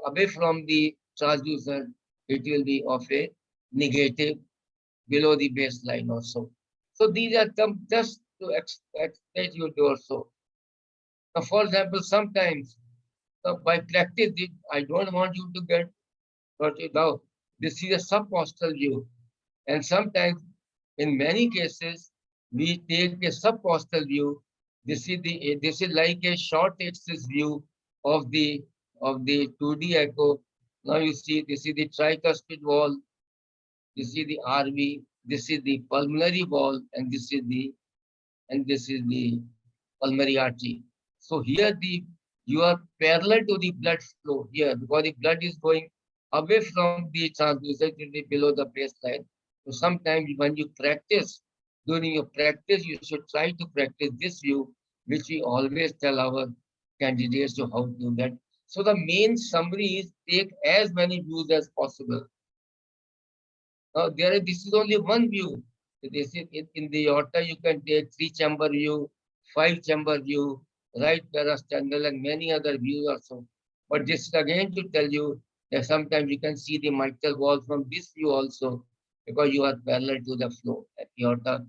Speaker 1: away from the transducer, it will be of a negative below the baseline also. So these are some just to explain you also. Now, for example, sometimes By practice, I don't want you to get, but now this is a subpostal view. And sometimes, in many cases, we take a subpostal view. This is like a short axis view of the 2D echo. Now you see this is the tricuspid wall, this is the RV, this is the pulmonary wall, and this is the pulmonary artery. So here you are parallel to the blood flow here because the blood is going away from the transducer to the below the baseline. So sometimes when you practice, during your practice, you should try to practice this view, which we always tell our candidates to how to do that. So the main summary is take as many views as possible. Now this is only one view. This is in the aorta. You can take 3-chamber view, 5-chamber view, right parasternal, and many other views also. But this is again to tell you that sometimes you can see the mitral wall from this view also because you are parallel to the flow at aorta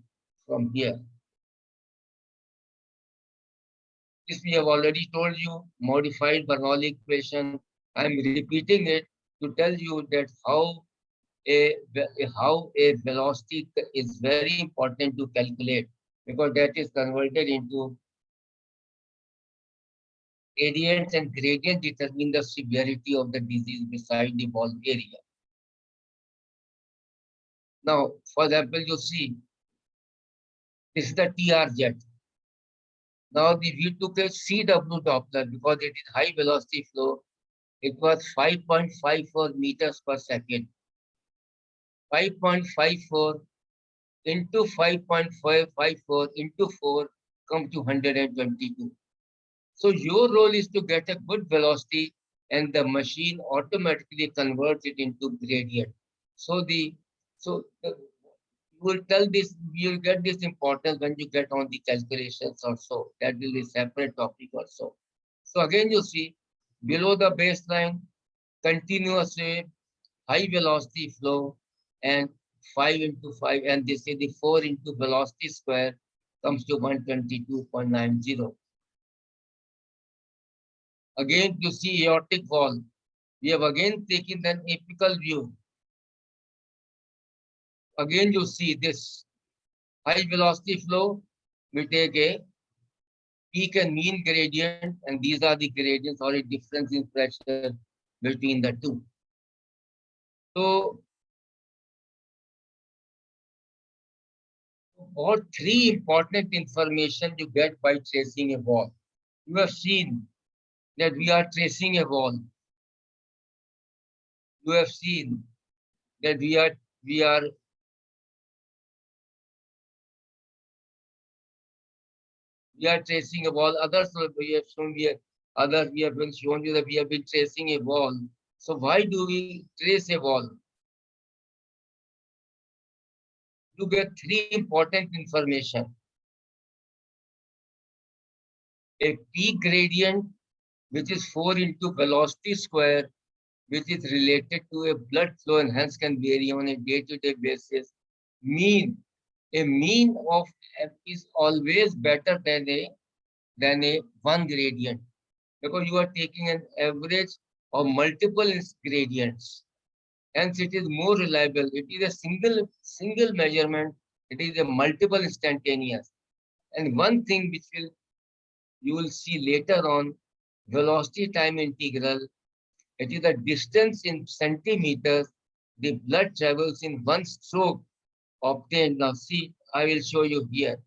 Speaker 1: from here. This we have already told you. Modified Bernoulli equation. I am repeating it to tell you that how a velocity is very important to calculate because that is converted into gradients, and gradient determine the severity of the disease beside the ball area. Now, for example, you see this is the TR jet. Now we took a CW Doppler because it is high velocity flow. It was 5.54 meters per second. 5.54 into 5.554 into 4 come to 122. So your role is to get a good velocity and the machine automatically converts it into gradient. So you will tell this, you will get this importance when you get on the calculations also. That will be a separate topic also. So again you see below the baseline, continuous wave, high velocity flow, and 5 into 5, and this is the 4 into velocity square comes to 122.90. Again, you see aortic wall. We have again taken an apical view. Again, you see this high velocity flow. We take a peak and mean gradient, and these are the gradients or a difference in pressure between the two. So, all three important information you get by tracing a wall. You have seen that we are tracing a wall. You have seen that we are tracing a wall. Others we have shown we have been shown you that we have been tracing a wall. So why do we trace a wall? You get three important information. A peak gradient, which is 4 into velocity square, which is related to a blood flow and hence can vary on a day-to-day basis. A mean of F is always better than a one gradient because you are taking an average of multiple gradients. Hence, it is more reliable. It is a single measurement. It is a multiple instantaneous. And one thing which you will see later on, velocity time integral. It is the distance in centimeters the blood travels in one stroke obtained. Now see, I will show you here.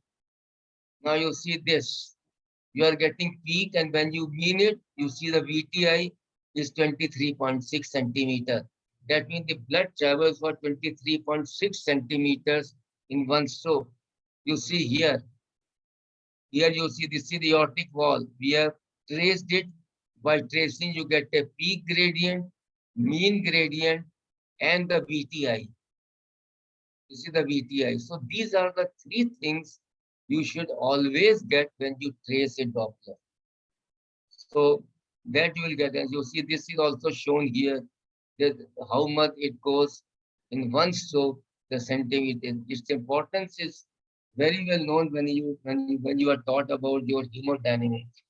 Speaker 1: Now you see this. You are getting peak, and when you mean it, you see the VTI is 23.6 centimeter. That means the blood travels for 23.6 centimeters in one stroke. You see here. Here you see this is the aortic wall. We have traced it. By tracing, you get a peak gradient, mean gradient, and the VTI. This is the VTI. So these are the three things you should always get when you trace a Doppler. So that you will get, as you see, this is also shown here, that how much it goes in one stroke, the centimeter. Its importance is very well known when you are taught about your hemodynamics.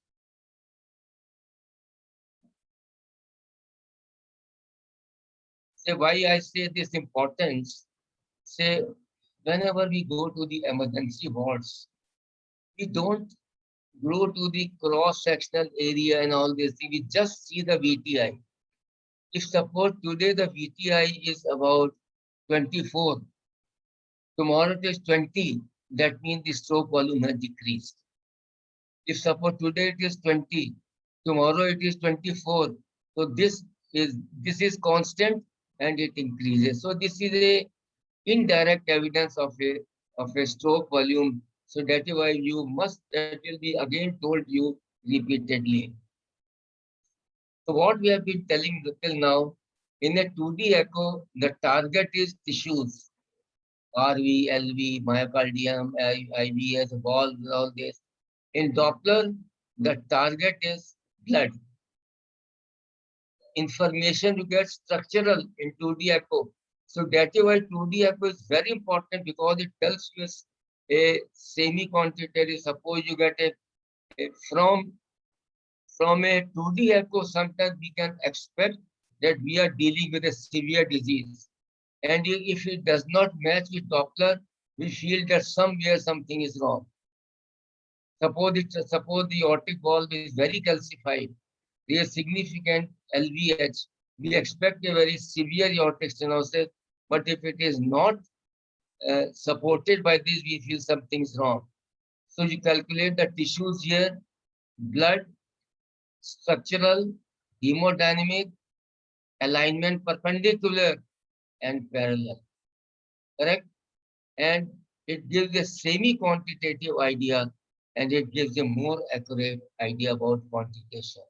Speaker 1: Say why I say this importance. Say whenever we go to the emergency wards, we don't go to the cross-sectional area and all this thing. We just see the VTI. If suppose today the VTI is about 24, tomorrow it is 20, that means the stroke volume has decreased. If suppose today it is 20, tomorrow it is 24, so this is constant and it increases. So this is a indirect evidence of a stroke volume. So that is why you must, that will be again told you repeatedly. So what we have been telling till now, in a 2D echo, the target is tissues, RV, LV, myocardium, IVS, valves, all this. In Doppler, the target is blood. Information you get structural in 2D echo. So that is why 2D echo is very important because it tells you a semi-quantitative. Suppose you get from a 2D echo, sometimes we can expect that we are dealing with a severe disease. And if it does not match with Doppler, we feel that somewhere something is wrong. Suppose the aortic valve is very calcified, there is significant LVH. We expect a very severe aortic stenosis, but if it is not supported by this, we feel something is wrong. So you calculate the tissues here, blood, structural, hemodynamic, alignment perpendicular and parallel. Correct? And it gives a semi-quantitative idea and it gives a more accurate idea about quantitation.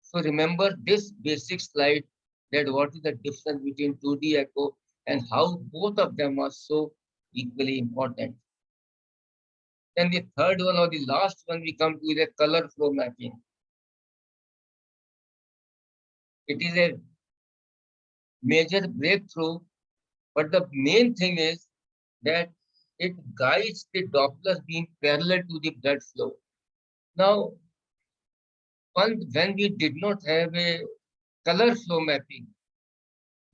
Speaker 1: So remember this basic slide, that what is the difference between 2D echo and how both of them are so equally important. Then the third one or the last one we come to is a color flow mapping. It is a major breakthrough, but the main thing is that it guides the Doppler being parallel to the blood flow. Now, when we did not have a color flow mapping,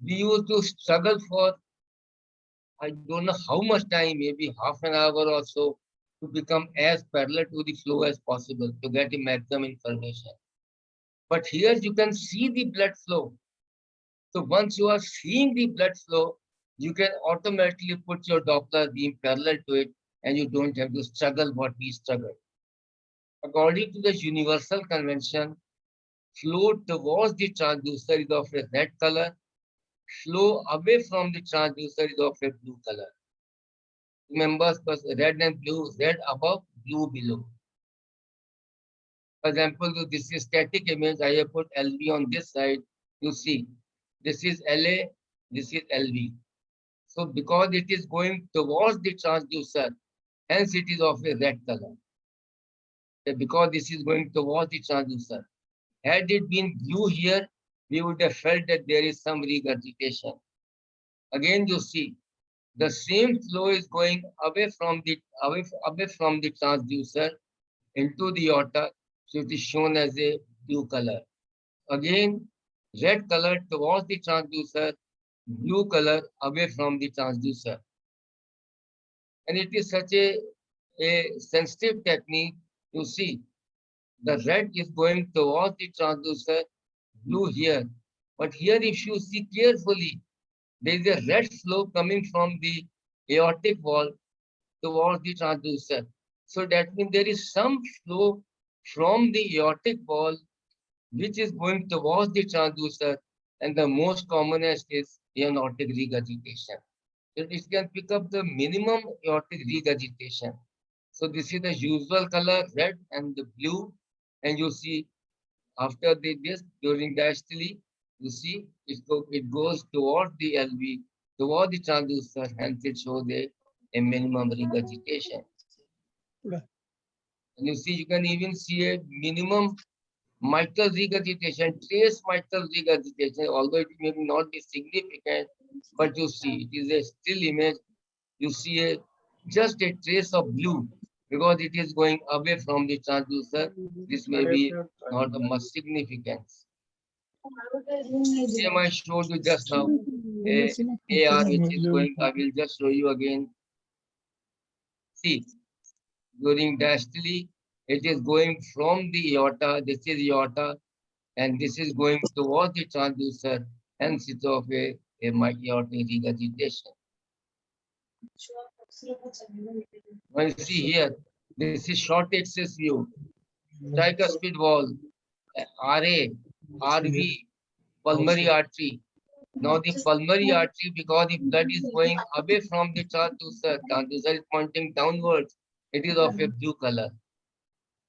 Speaker 1: we used to struggle for, I don't know how much time, maybe half an hour or so, to become as parallel to the flow as possible to get the maximum information. But here you can see the blood flow. So once you are seeing the blood flow, you can automatically put your Doppler beam parallel to it and you don't have to struggle what we struggle. According to the universal convention, flow towards the transducer is of a red color, flow away from the transducer is of a blue color. Remember, because red and blue, red above, blue below. For example, this is static image. I have put LV on this side. You see, this is LA, this is LV. So because it is going towards the transducer, hence it is of a red color. Because this is going towards the transducer. Had it been blue here, we would have felt that there is some regurgitation. Again, you see, the same flow is going away from the transducer into the aorta, so it is shown as a blue color. Again, red color towards the transducer, blue color away from the transducer. And it is such a sensitive technique. You see, the red is going towards the transducer, blue here. But here, if you see carefully, there is a red flow coming from the aortic valve towards the transducer. So that means there is some flow from the aortic valve which is going towards the transducer, and the most commonest is aortic regurgitation. So it can pick up the minimum aortic regurgitation. So this is the usual color, red and the blue, and you see after this during diastole, you see it goes towards the LV, towards the transducer, hence it shows a minimum regurgitation. And you see, you can even see a minimum mitral regurgitation, trace mitral regurgitation, although it may not be significant, but you see, it is a still image. You see just a trace of blue because it is going away from the transducer. This may be not of much significance. Same I showed you just now. AR which is going, I will just show you again. See, during diastole, it is going from the aorta, this is aorta, and this is going towards the transducer, hence it's of a aortic regurgitation. Now you see here, this is short axis view, tricuspid wall, RA, RV, pulmonary artery. Now the pulmonary artery, because the blood is going away from the transducer is pointing downwards, it is of a blue color.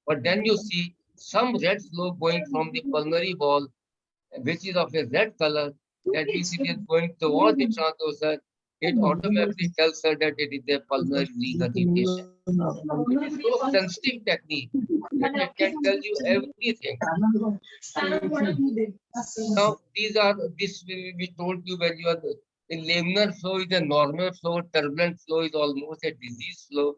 Speaker 1: But then you see some red flow going from the pulmonary wall, which is of a red color, that means it is going towards the transducer. It automatically tells her that it is a pulmonary regurgitation. It is so sensitive technique that it can tell you everything. Now, this we told you when you are the laminar flow is a normal flow, turbulent flow is almost a disease flow.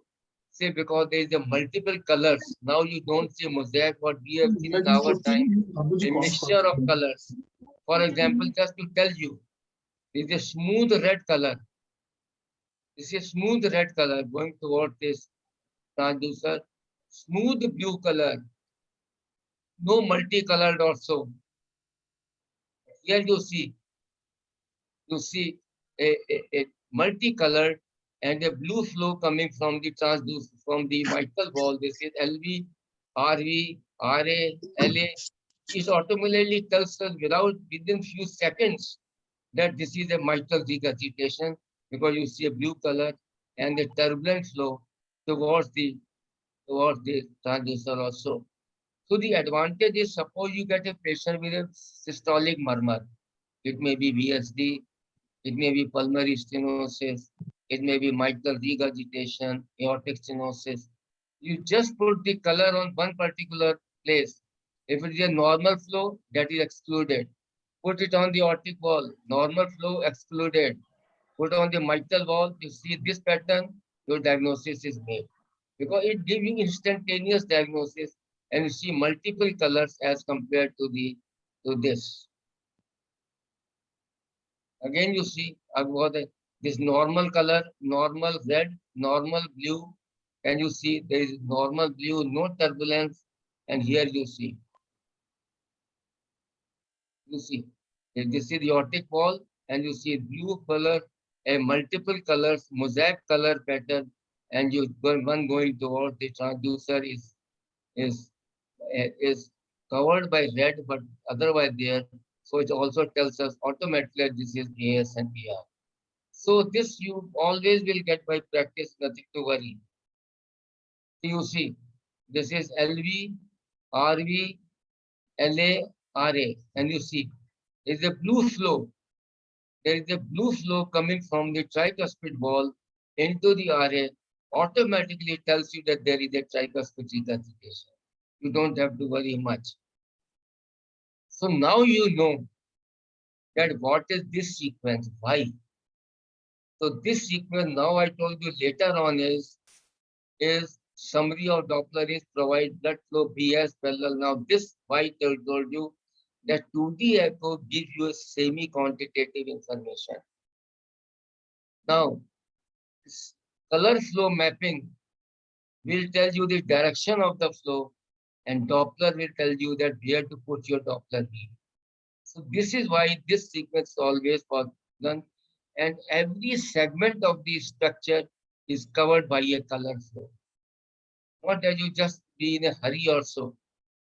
Speaker 1: Say because there is a multiple colors. Now you don't see mosaic. What we have seen in our time, a mixture of colors. For example, just to tell you, there is a smooth red color. This is smooth red color going towards this transducer. Smooth blue color, no multicolored also. Here you see a multicolored and a blue flow coming from the transducer, from the mitral wall. This is LV, RV, RA, LA. It automatically tells us within few seconds that this is a mitral regurgitation because you see a blue color and a turbulent flow towards the transducer also. So the advantage is suppose you get a patient with a systolic murmur. It may be VSD, it may be pulmonary stenosis, it may be mitral regurgitation, aortic stenosis. You just put the color on one particular place. If it is a normal flow, that is excluded. Put it on the aortic wall, normal flow excluded. Put on the mitral wall, you see this pattern, your diagnosis is made. Because it gives you instantaneous diagnosis and you see multiple colors as compared to this. Again, you see this normal color, normal red, normal blue, and you see there is normal blue, no turbulence, and here you see this is the aortic wall, and you see blue color, a multiple colors, mosaic color pattern, and one going towards the transducer is is covered by red, but otherwise there. So it also tells us automatically this is AS and PR. So this you always will get by practice, nothing to worry. You see, this is LV, RV, LA, RA, and you see there is a blue flow. There is a blue flow coming from the tricuspid wall into the RA. Automatically tells you that there is a tricuspid regurgitation. You don't have to worry much. So now you know that what is this sequence, why. So this sequence now I told you later on is summary of Doppler is provide blood flow BS parallel. Now this why I told you that 2D echo gives you a semi-quantitative information. Now color flow mapping will tell you the direction of the flow and Doppler will tell you that where to put your Doppler beam. So this is why this sequence is always for done, and every segment of the structure is covered by a color flow. Not that you just be in a hurry or so.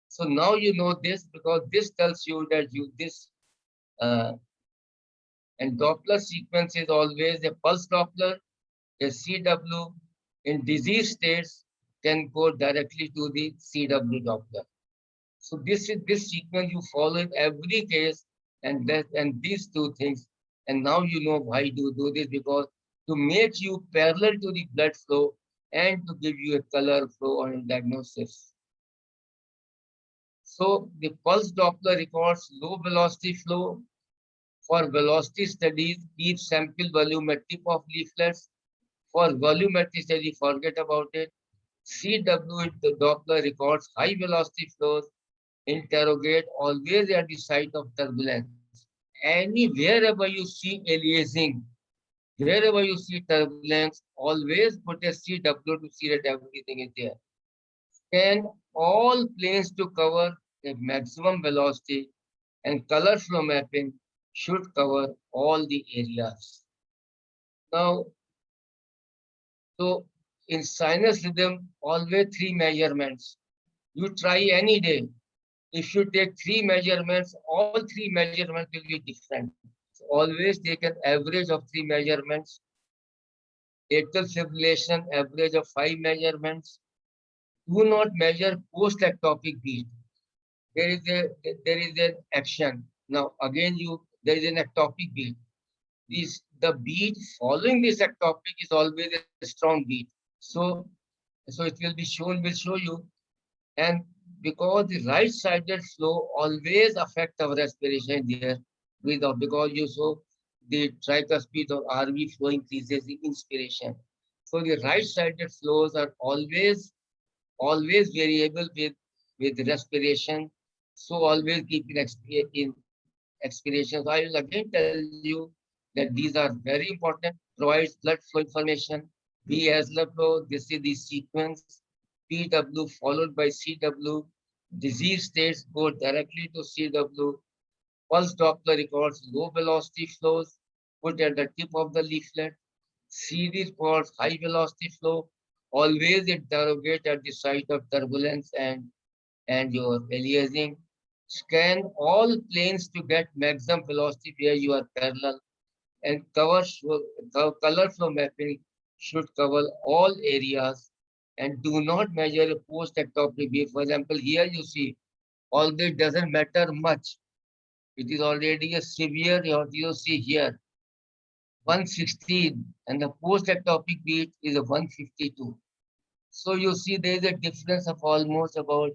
Speaker 1: So now you know this because this tells you that and Doppler sequence is always a pulse Doppler, a CW in disease states can go directly to the CW Doppler. So this sequence you follow in every case, and these two things. And now you know why you do this because to make you parallel to the blood flow and to give you a color flow and diagnosis. So the pulse Doppler records low velocity flow. For velocity studies, keep sample volume at tip of leaflets. For volumetric study, forget about it. CW the Doppler records high velocity flows. interrogate always at the site of turbulence. Wherever you see aliasing, wherever you see turbulence, always put a CW to see that everything is there. Scan all planes to cover a maximum velocity, and color flow mapping should cover all the areas. Now, so in sinus rhythm, always three measurements. You try any day. If you take three measurements, all three measurements will be different. So always take an average of three measurements. Atrial fibrillation, average of five measurements. Do not measure post-ectopic beat. There is an action. Now again, there is an ectopic beat. The beat following this ectopic is always a strong beat. So so it will be shown. Will show you. And because the right-sided flow always affect our respiration there, because you saw the tricuspid or RV flow increases the inspiration. So the right-sided flows are always variable with respiration. So always keep in expiration. So I will again tell you that these are very important. Provides blood flow information. V as blood flow. This is the sequence. PW followed by CW. Disease states go directly to CW. Pulse Doppler records low velocity flows put at the tip of the leaflet. CD records high velocity flow. Always interrogate at the site of turbulence and your aliasing. Scan all planes to get maximum velocity where you are parallel, and color flow mapping should cover all areas, and do not measure a post-ectopic wave. For example, here you see, although it doesn't matter much, it is already a severe, you see here, 116, and the post-ectopic beat is a 152. So you see there is a difference of almost about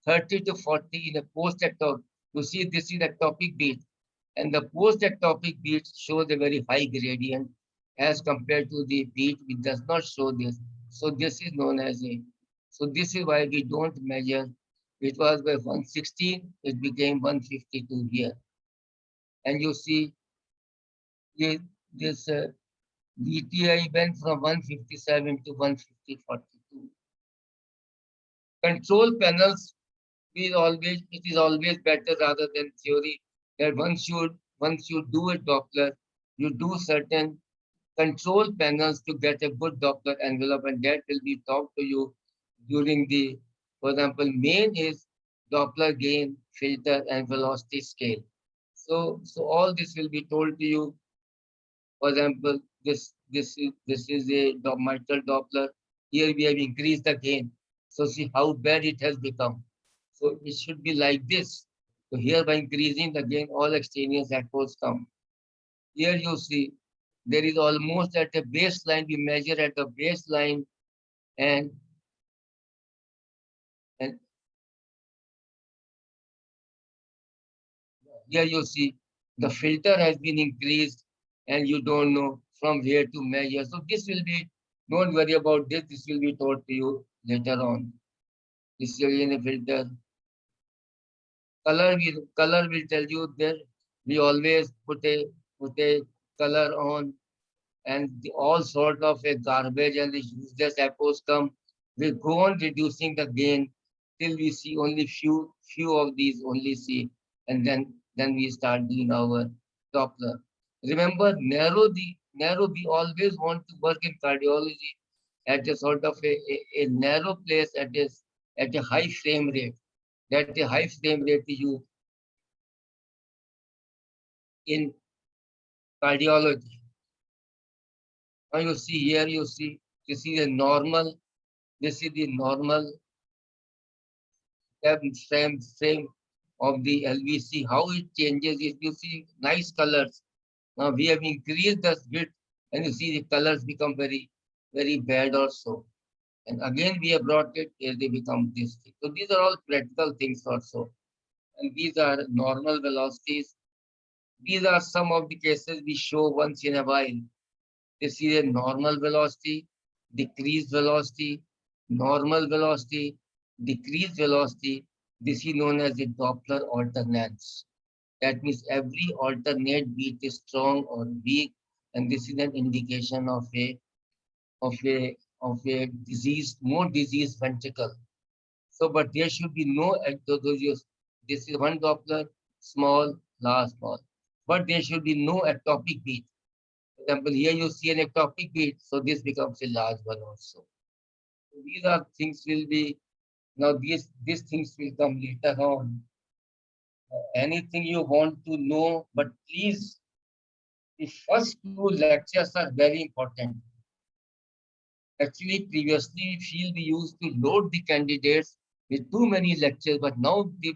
Speaker 1: 30 to 40 in a post-ectopic. You see this is ectopic beat, and the post-ectopic beat shows a very high gradient as compared to the beat which does not show this. So this is known as a, so this is why we don't measure. It was by 116, it became 152 here. And you see this DTI went from 157 to 150.42. Control panels it is always better rather than theory, that once you do a Doppler, you do certain control panels to get a good Doppler envelope, and that will be taught to you during the, for example, main is Doppler gain, filter, and velocity scale. So all this will be told to you. For example, this is a mitral Doppler. Here we have increased the gain. So see how bad it has become. So it should be like this. So here by increasing the gain, all extraneous echoes come. Here you see there is almost at a baseline. We measure at the baseline, and and here you see the filter has been increased, and you don't know from where to measure. So this will be, don't worry about this. This will be taught to you later on. This is again a filter. Color will tell you that we always put a color on, and all sort of a garbage and the useless echoes come. We go on reducing the gain till we see only few of these only see, and then we start doing our Doppler. Remember, narrow. We always want to work in cardiology at a sort of a narrow place at a high frame rate. That a high frame rate you in cardiology. Now you see here, you see this is a normal. This is the normal frame of the LVC. How it changes is, you see nice colors. Now we have increased the width, and you see the colors become very bad also. And again we have brought it here, they become this thing. So these are all practical things also. And these are normal velocities. These are some of the cases we show once in a while. This is a normal velocity, decreased velocity, normal velocity, decreased velocity. This is known as the Doppler alternance. That means every alternate beat is strong or weak, and this is an indication of a diseased, more diseased ventricle. So, but there should be no ectodosis. This is one Doppler, small, large, small. But there should be no ectopic beat. For example, here you see an ectopic beat, so this becomes a large one also. So these are things will be now these things will come later on. Anything you want to know, but please, the first two lectures are very important. Actually, previously we feel we used to load the candidates with too many lectures, but now the